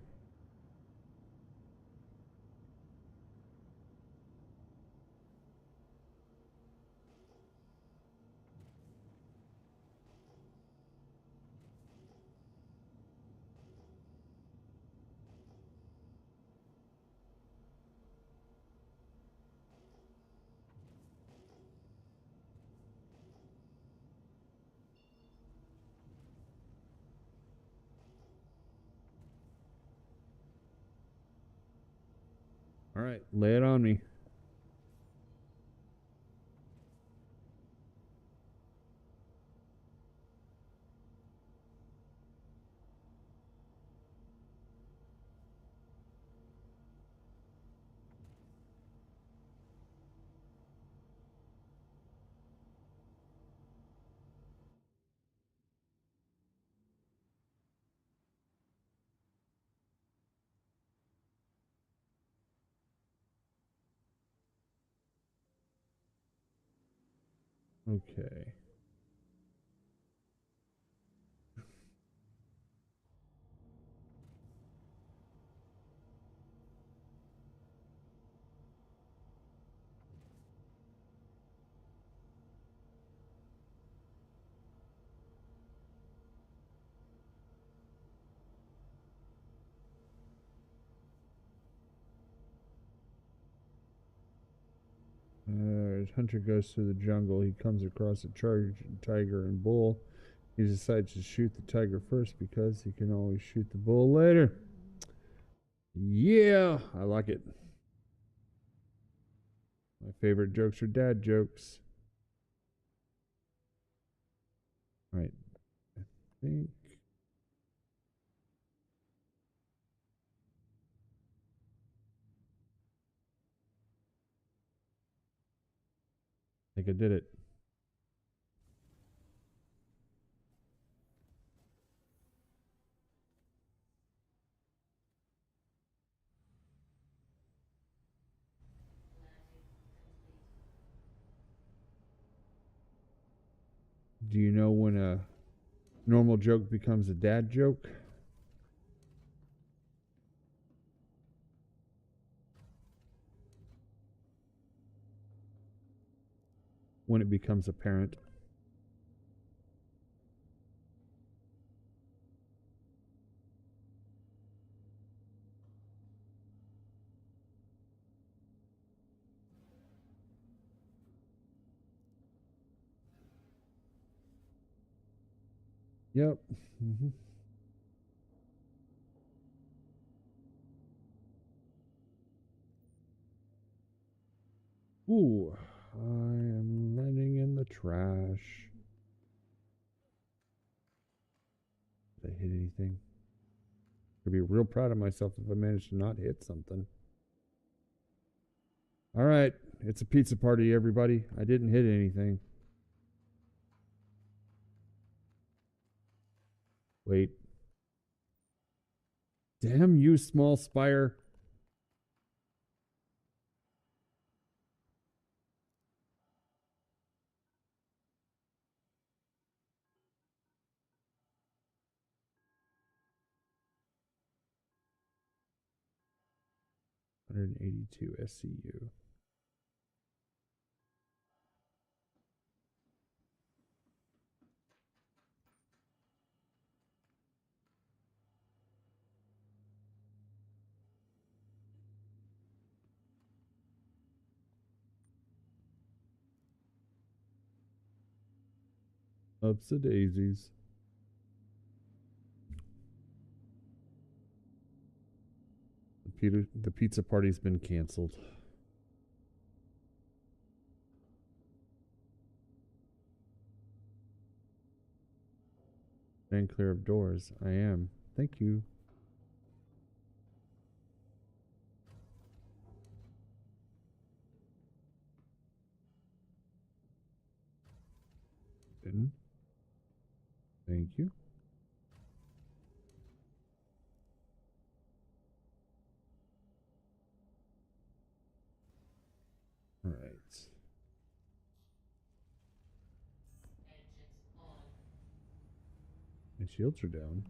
All right, lay it on me. Okay. Hunter goes through the jungle. He comes across a charged tiger and bull. He decides to shoot the tiger first because he can always shoot the bull later. Yeah, I like it. My favorite jokes are dad jokes. All right. I think I did it. Do you know when a normal joke becomes a dad joke? When it becomes apparent. Yep. Ooh, I am landing in the trash. Did I hit anything? I'd be real proud of myself if I managed to not hit something. All right, it's a pizza party, everybody. I didn't hit anything. Wait. Damn you, small spire. (182 SCU). Ups the daisies. The pizza party's been canceled. Stand clear of doors. I am. Thank you. Didn't. Thank you. All right. My shields are down.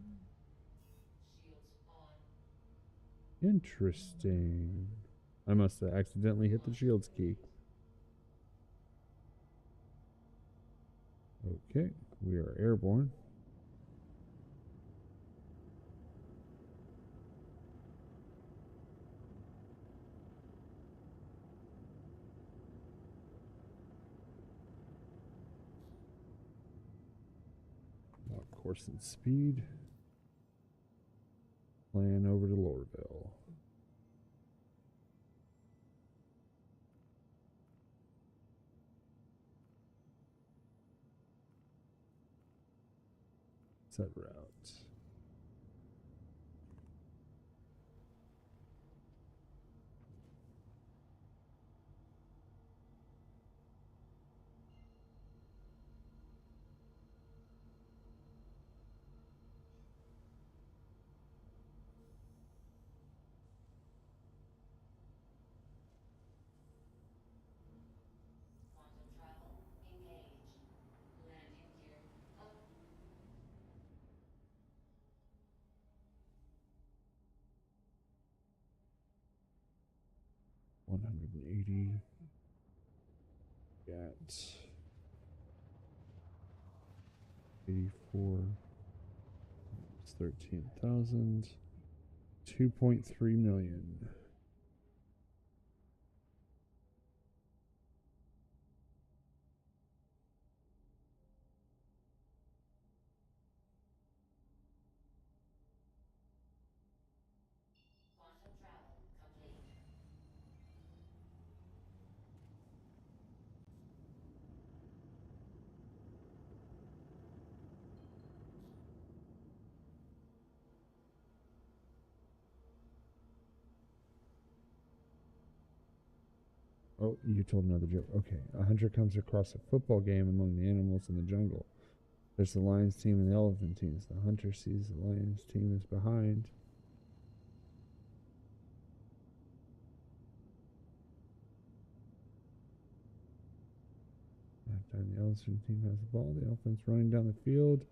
Interesting. I must have accidentally hit the shields key. Okay, we are airborne. Course and speed. Plan over to Lorville. Set route. $180. Got 84. It's 13,000. 2.3 million. Oh, you told another joke. Okay. A hunter comes across a football game among the animals in the jungle. There's the lion's team and the elephant teams. The hunter sees the lion's team is behind. That time the elephant team has the ball. The elephant's running down the field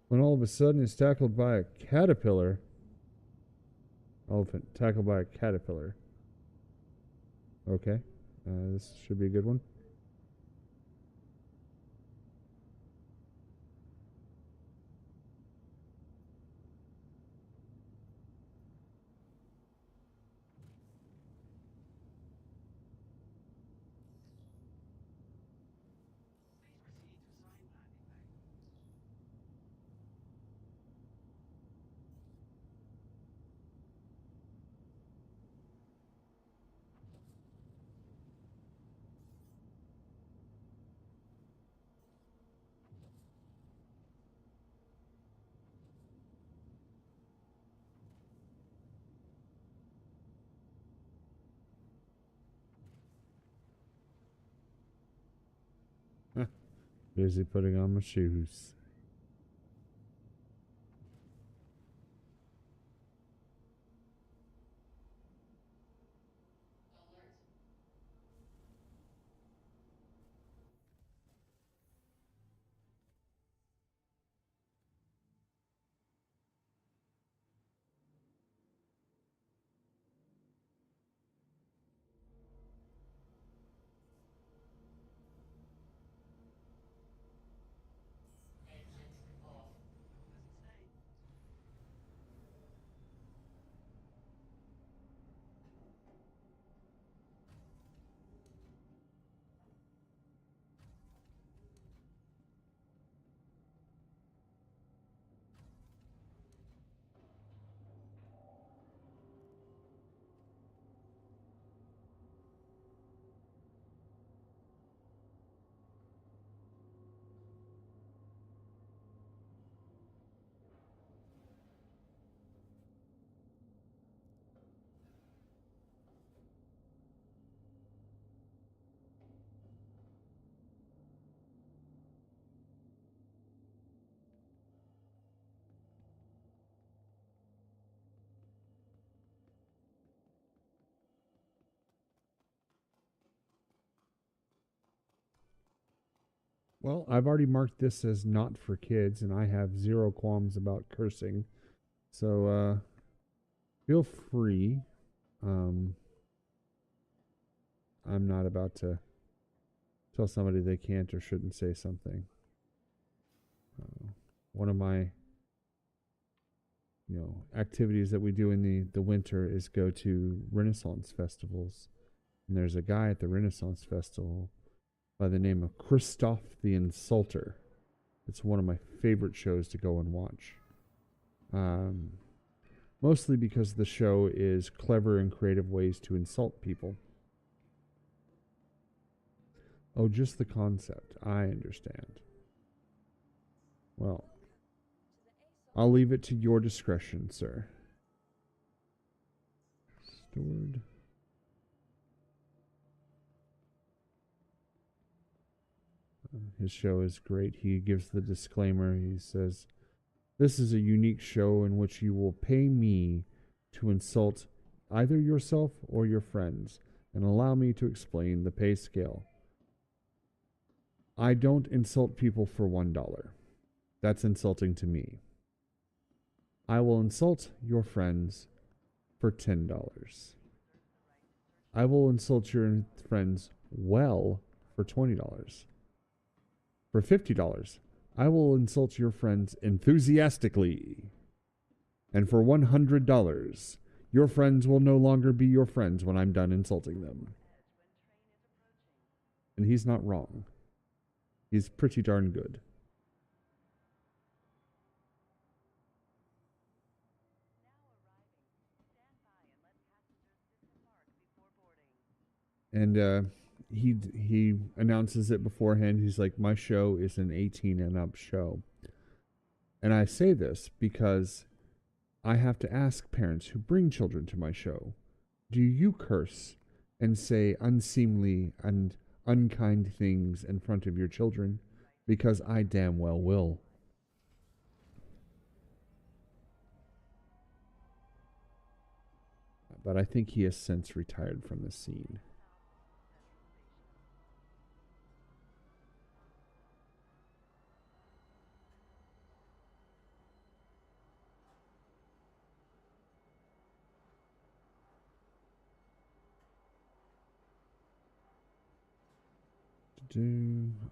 when all of a sudden it's tackled by a caterpillar. Elephant tackled by a caterpillar. Okay. This should be a good one. Busy putting on my shoes. Well, I've already marked this as not for kids, and I have zero qualms about cursing. So, feel free. I'm not about to tell somebody they can't or shouldn't say something. One of my, activities that we do in the winter is go to Renaissance festivals. And there's a guy at the Renaissance Festival by the name of Christoph the Insulter. It's one of my favorite shows to go and watch. Mostly because the show is clever and creative ways to insult people. Oh, just the concept. I understand. Well, I'll leave it to your discretion, sir. Stored. His show is great. He gives the disclaimer. He says, "This is a unique show in which you will pay me to insult either yourself or your friends, and allow me to explain the pay scale. I don't insult people for $1. That's insulting to me. I will insult your friends for $10. I will insult your friends well for $20. For $50, I will insult your friends enthusiastically. And for $100, your friends will no longer be your friends when I'm done insulting them." And he's not wrong. He's pretty darn good. And he announces it beforehand. He's like, "My show is an 18 and up show." And I say this because I have to ask parents who bring children to my show, do you curse and say unseemly and unkind things in front of your children? Because I damn well will. But I think he has since retired from the scene.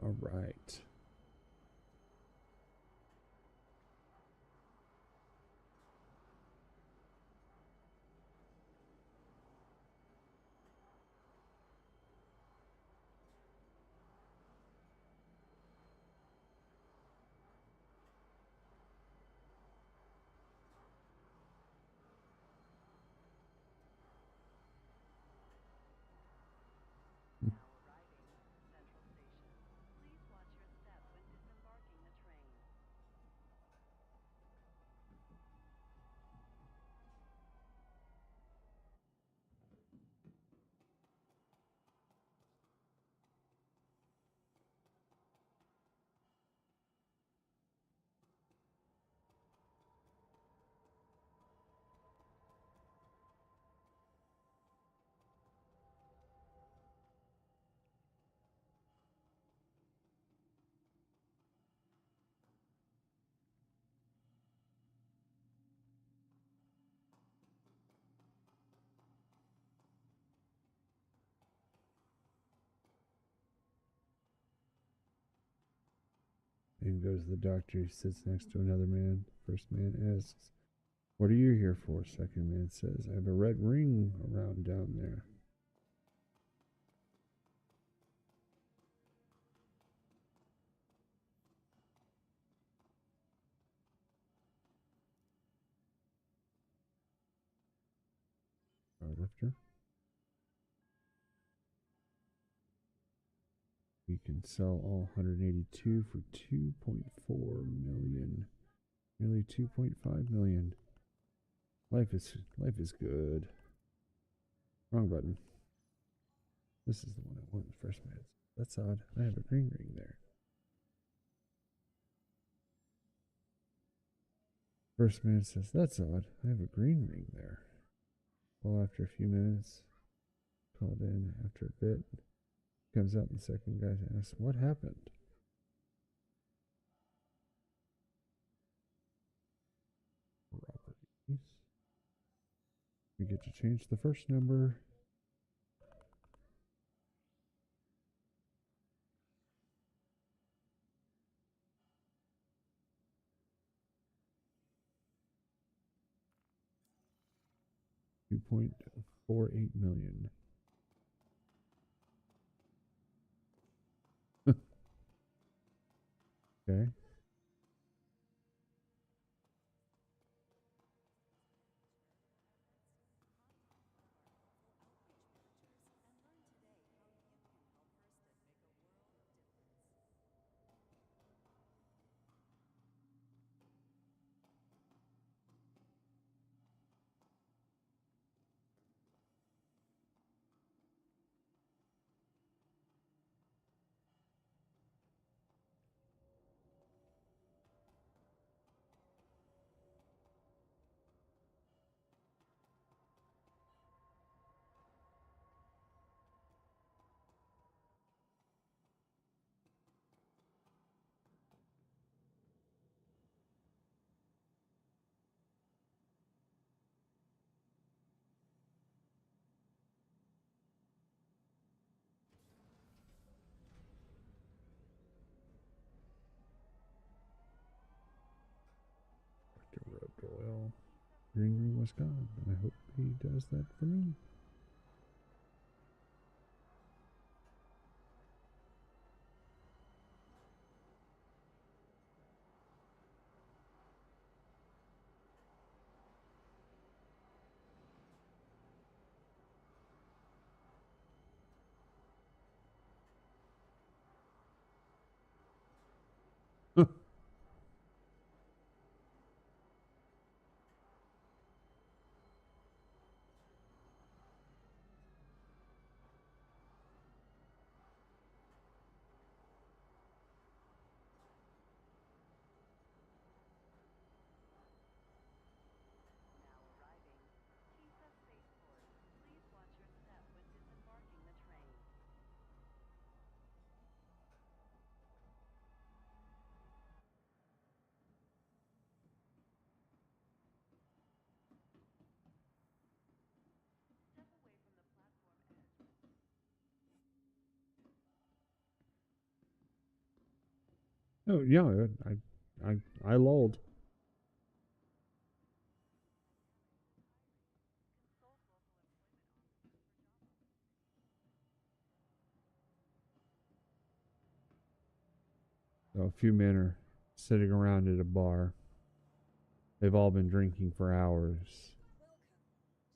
All right. In goes the doctor. He sits next to another man. First man asks, "What are you here for?" Second man says, "I have a red ring around down there." Powerlifter. We can sell all 182 for 2.4 million. Nearly 2.5 million. Life is good. Wrong button. This is the one I want. First man. That's odd. I have a green ring there. First man says, "That's odd. I have a green ring there." Well, after a few minutes, called in after a bit, comes out and the second guy asks, "What happened?" Properties. We get to change the first number. $2.48 million. Okay. green room was gone. I hope he does that for me. Oh yeah, I lulled. So a few men are sitting around at a bar. They've all been drinking for hours.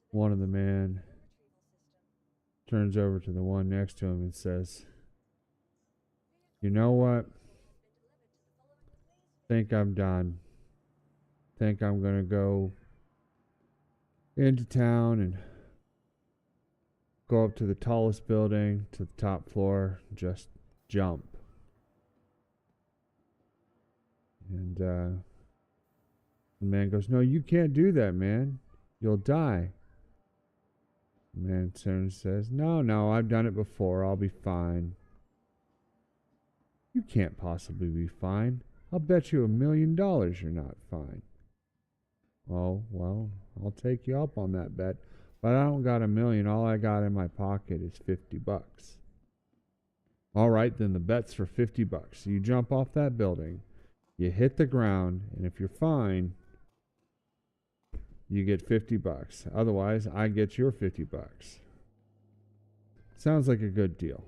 One of the men turns over to the one next to him and says, "You know what? Think I'm done. Think I'm gonna go into town and go up to the tallest building, to the top floor, just jump." And the man goes, "No, you can't do that, man. You'll die." The man turns and says, No, I've done it before. I'll be fine." "You can't possibly be fine. I'll bet you $1 million you're not fine." "Oh, well, I'll take you up on that bet. But I don't got $1 million. All I got in my pocket is $50. "All right, then the bet's for $50. You jump off that building, you hit the ground, and if you're fine, you get $50. Otherwise, I get your $50. Sounds like a good deal."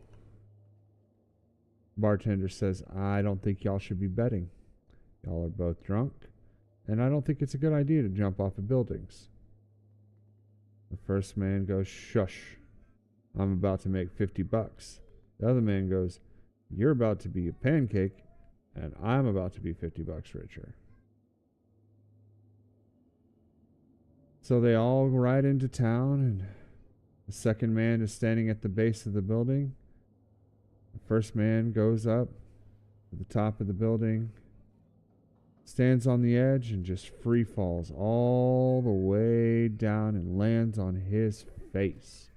Bartender says, "I don't think y'all should be betting. Y'all are both drunk, and I don't think it's a good idea to jump off of buildings." The first man goes, "Shush. I'm about to make $50. The other man goes, "You're about to be a pancake, and I'm about to be $50 richer." So they all ride into town, and the second man is standing at the base of the building. The first man goes up to the top of the building, stands on the edge, and just free falls all the way down and lands on his face.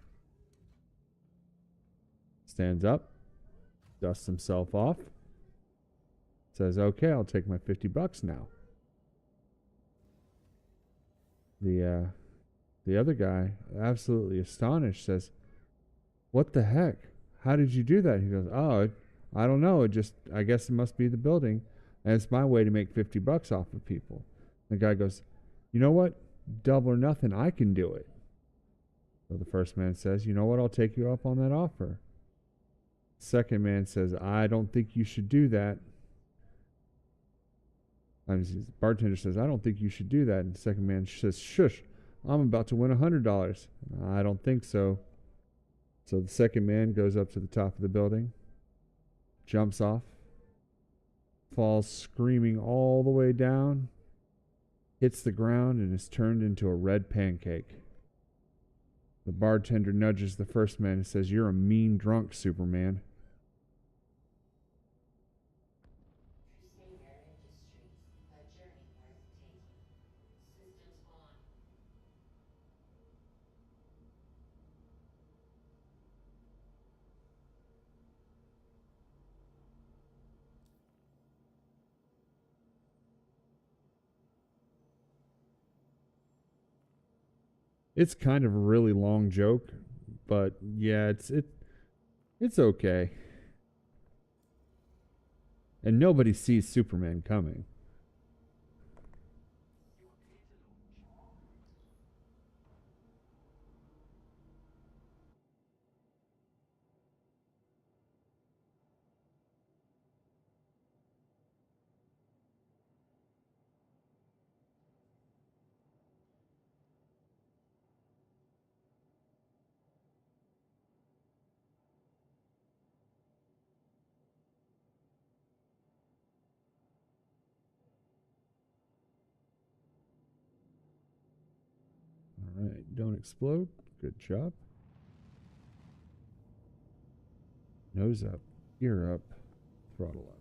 Stands up, dusts himself off, says, "Okay, I'll take my $50 now." The other guy, absolutely astonished, says, "What the heck? How did you do that?" He goes, "Oh, I don't know. I guess it must be the building, and it's my way to make $50 off of people." The guy goes, "You know what? Double or nothing. I can do it." So the first man says, "You know what? I'll take you up on that offer." Second man says, "I don't think you should do that." The bartender says, "I don't think you should do that." And the second man says, "Shush, I'm about to win $100. "I don't think so." So the second man goes up to the top of the building, jumps off, falls screaming all the way down, hits the ground, and is turned into a red pancake. The bartender nudges the first man and says, "You're a mean drunk, Superman." It's kind of a really long joke, but yeah, it's okay. And nobody sees Superman coming. don't explode. Good job. Nose up, ear up, throttle up.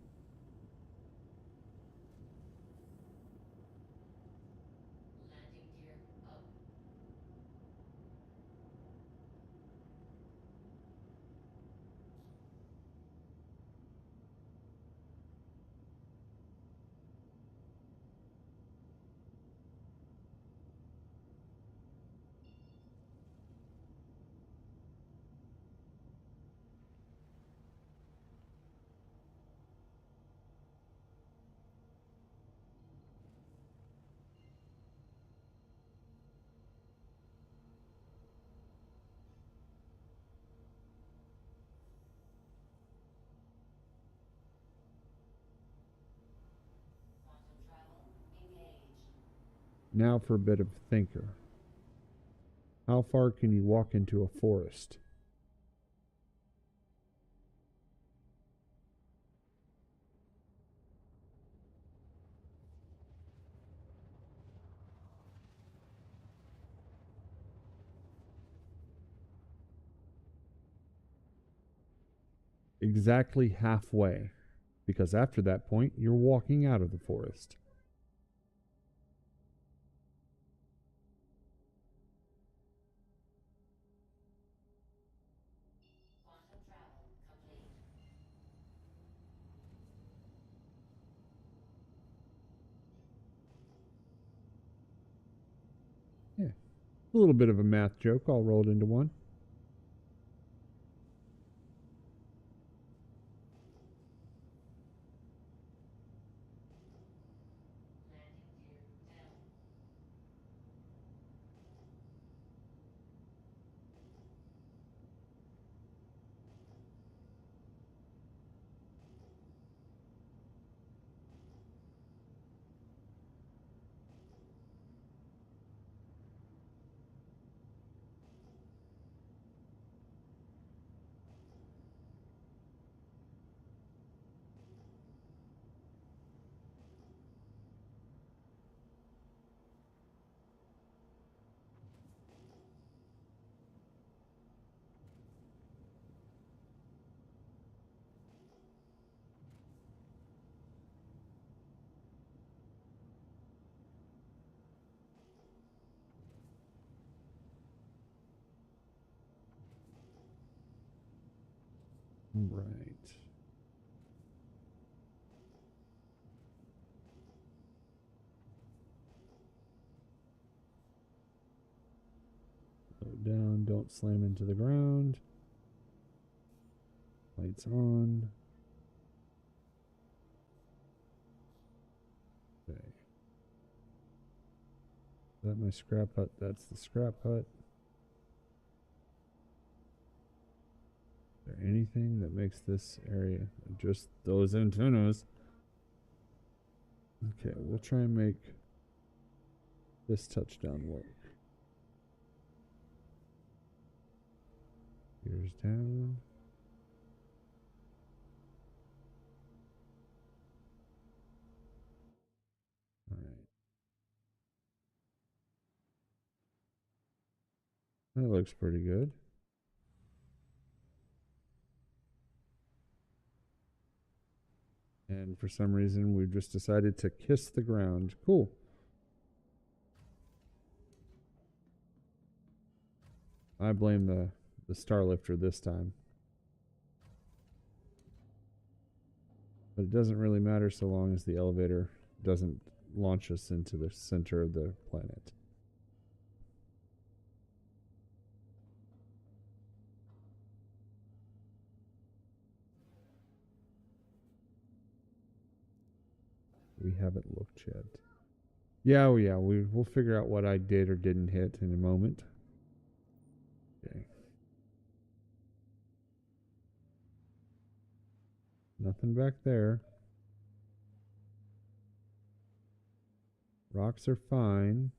Now for a bit of thinker. How far can you walk into a forest? Exactly halfway, because after that point, you're walking out of the forest. Yeah, a little bit of a math joke all rolled into one. Right. Slow down, don't slam into the ground. Lights on. Okay. Is that my scrap hut? That's the scrap hut. Is there anything that makes this area just those antennas? Okay, we'll try and make this touchdown work. Gears down. All right. That looks pretty good. And for some reason, we've just decided to kiss the ground. Cool. I blame the Starlifter this time. But it doesn't really matter so long as the elevator doesn't launch us into the center of the planet. We haven't looked yet. Yeah, oh yeah, we'll figure out what I did or didn't hit in a moment. Okay. Nothing back there. Rocks are fine.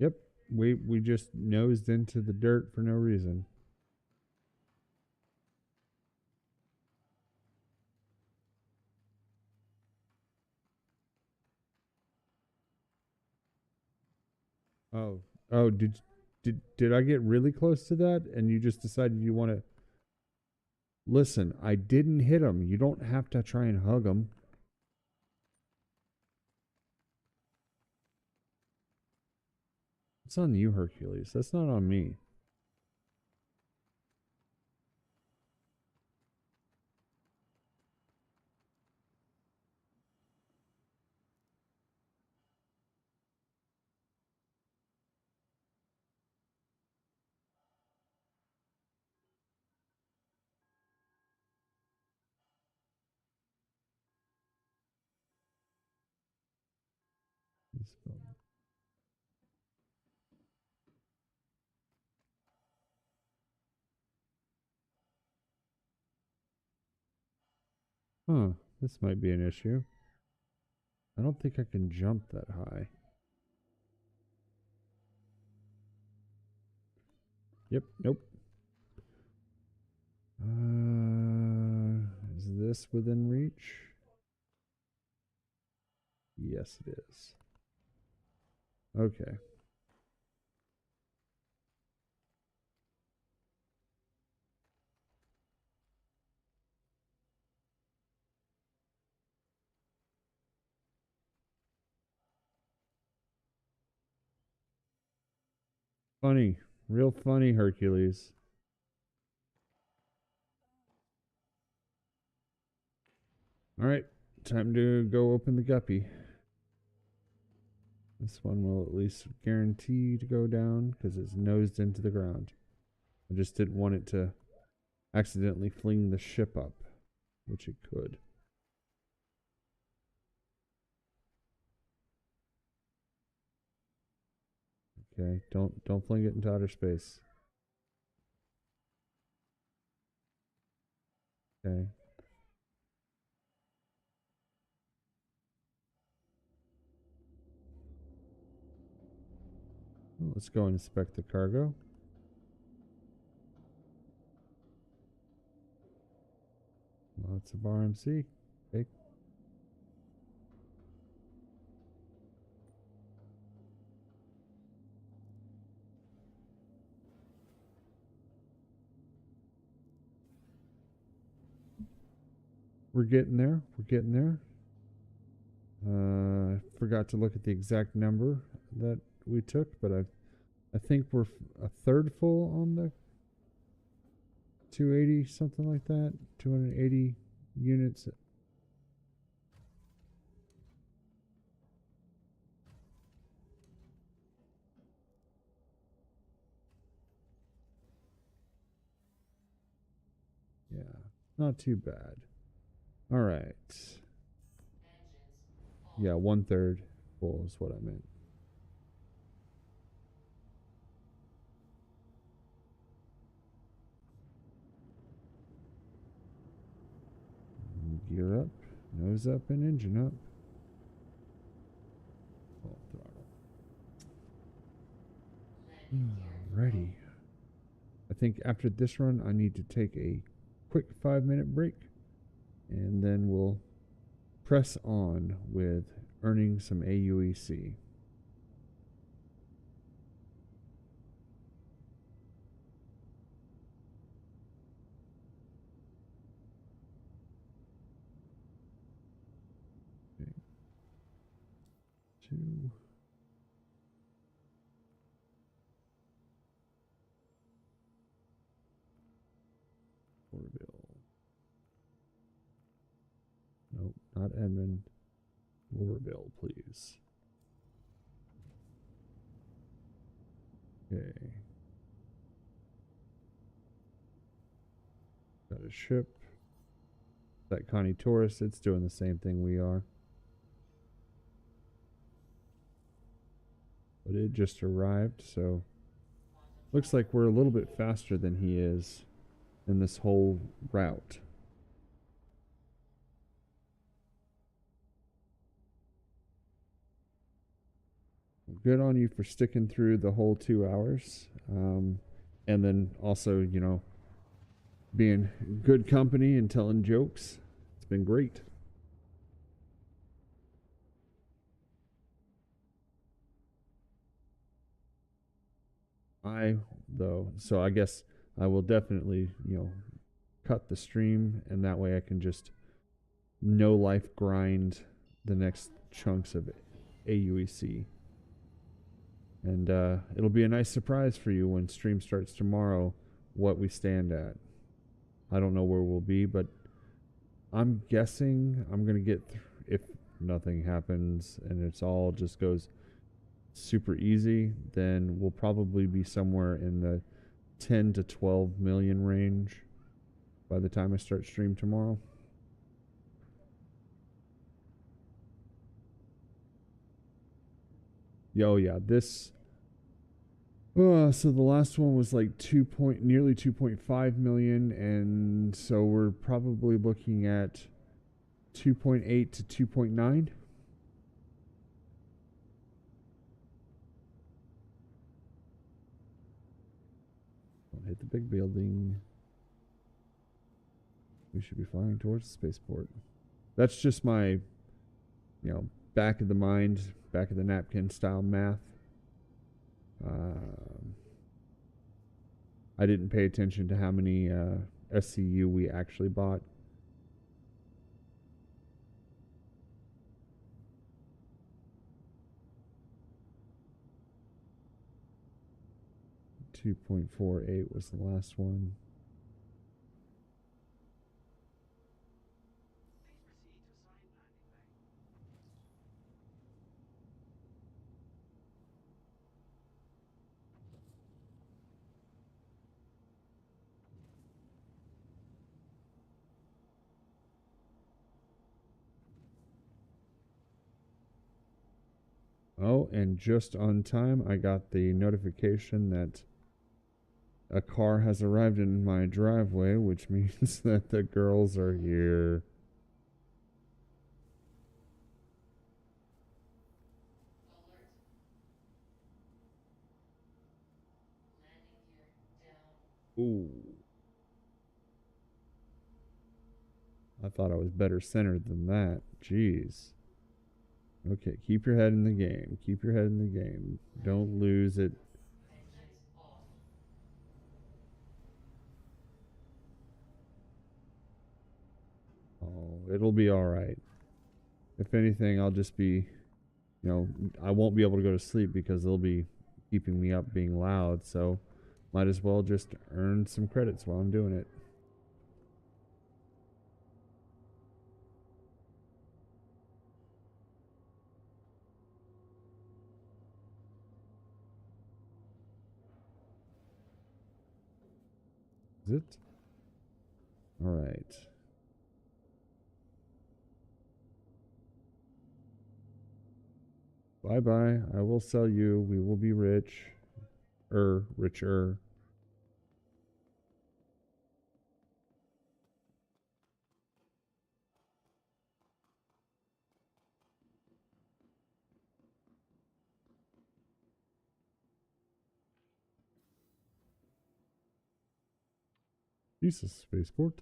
Yep, we just nosed into the dirt for no reason. Oh, oh, did I get really close to that and you just decided you want to listen? I didn't hit him. You don't have to try and hug him. It's on you, Hercules. That's not on me. Huh, this might be an issue. I don't think I can jump that high. Yep, nope. Is this within reach? Yes, it is. Okay. Funny. Real funny, Hercules. Alright, time to go open the guppy. This one will at least guarantee to go down because it's nosed into the ground. I just didn't want it to accidentally fling the ship up, which it could. Okay, don't fling it into outer space. Okay. Well, let's go and inspect the cargo. Lots of RMC. Okay. We're getting there. We're getting there. Forgot to look at the exact number that we took, but I think we're a third full on the 280, something like that. 280 units. Yeah, not too bad. All right. Yeah, 1/3 full is what I meant. Gear up, nose up, and engine up. Full throttle. Alrighty. I think after this run, I need to take a quick 5-minute break, and then we'll press on with earning some aUec. Okay. 2. Orville. Nope, not Edmund. Orville, please. Okay. Got a ship. That Connie Taurus, it's doing the same thing we are. But it just arrived, so looks like we're a little bit faster than he is in this whole route. Good on you for sticking through the whole 2 hours. And then also, you know, being good company and telling jokes. It's been great. So I guess I will definitely, cut the stream, and that way I can just no life grind the next chunks of aUec. And it'll be a nice surprise for you when stream starts tomorrow what we stand at. I don't know where we'll be, but I'm guessing I'm going to get, if nothing happens and it's all just goes super easy, then we'll probably be somewhere in the 10 to 12 million range by the time I start stream tomorrow. Yo, yeah, this. So the last one was like nearly 2.5 million, and so we're probably looking at 2.8 to 2.9. Don't hit the big building. We should be flying towards the spaceport. That's just my, back of the mind, back of the napkin style math. I didn't pay attention to how many SCU we actually bought. $2.48 was the last one. Oh, and just on time, I got the notification that a car has arrived in my driveway, which means that the girls are here. Ooh. I thought I was better centered than that. Jeez. Okay, keep your head in the game. Keep your head in the game. Don't lose it. Oh, it'll be all right. If anything, I'll just be, I won't be able to go to sleep because they'll be keeping me up being loud. So might as well just earn some credits while I'm doing it. Is it? All right. Bye bye. I will sell you. We will be rich. Richer. Jesus, spaceport.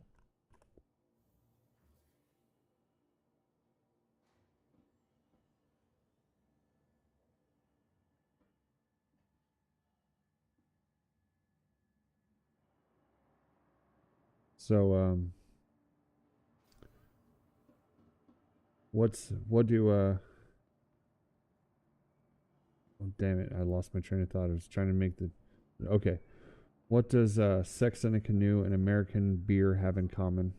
So, what do, oh, damn it, I lost my train of thought. I was trying to make the, okay. What does sex in a canoe and American beer have in common?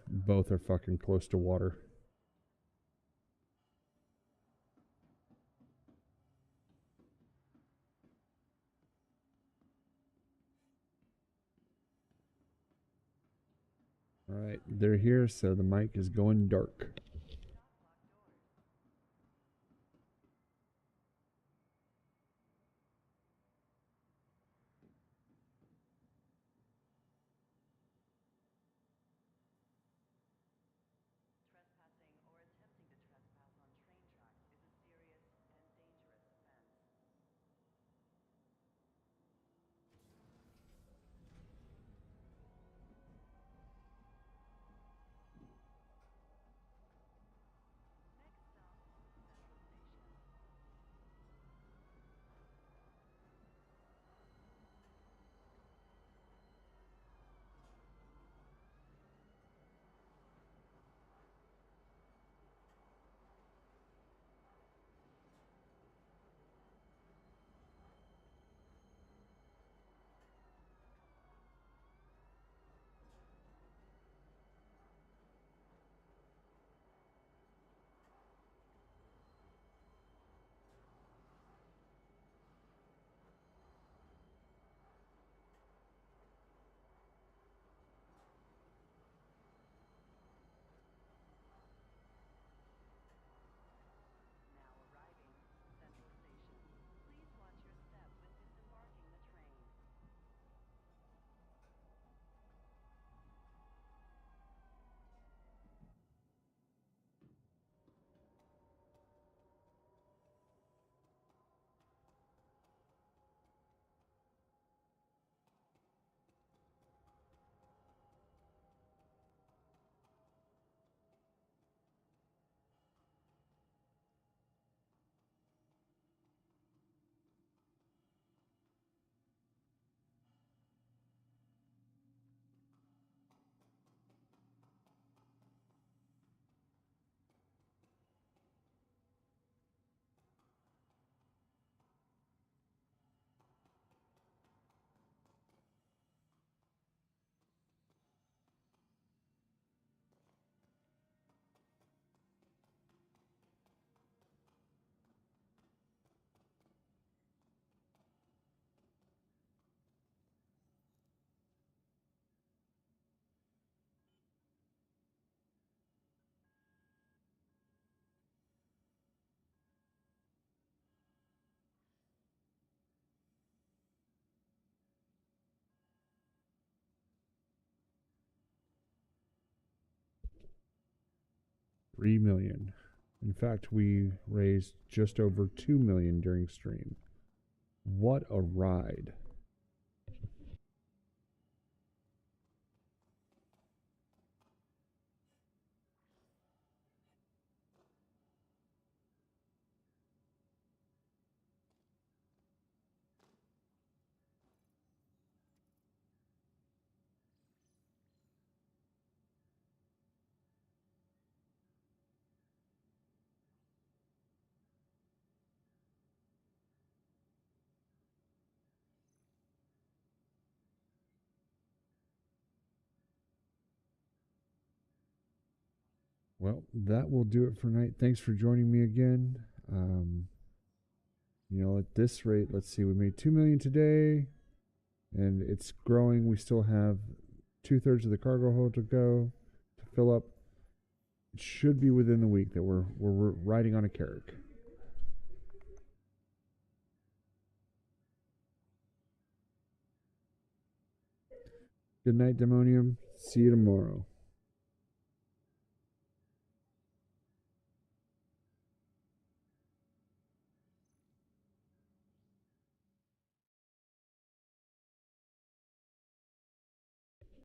Both are fucking close to water. All right, they're here, so the mic is going dark. 3 million. In fact, we raised just over 2 million during stream. What a ride. Well, that will do it for tonight. Thanks for joining me again. You know, at this rate, let's see, we made 2 million today, and it's growing. We still have 2/3 of the cargo hold to go to fill up. It should be within the week that we're riding on a carrack. Good night, Demonium. See you tomorrow.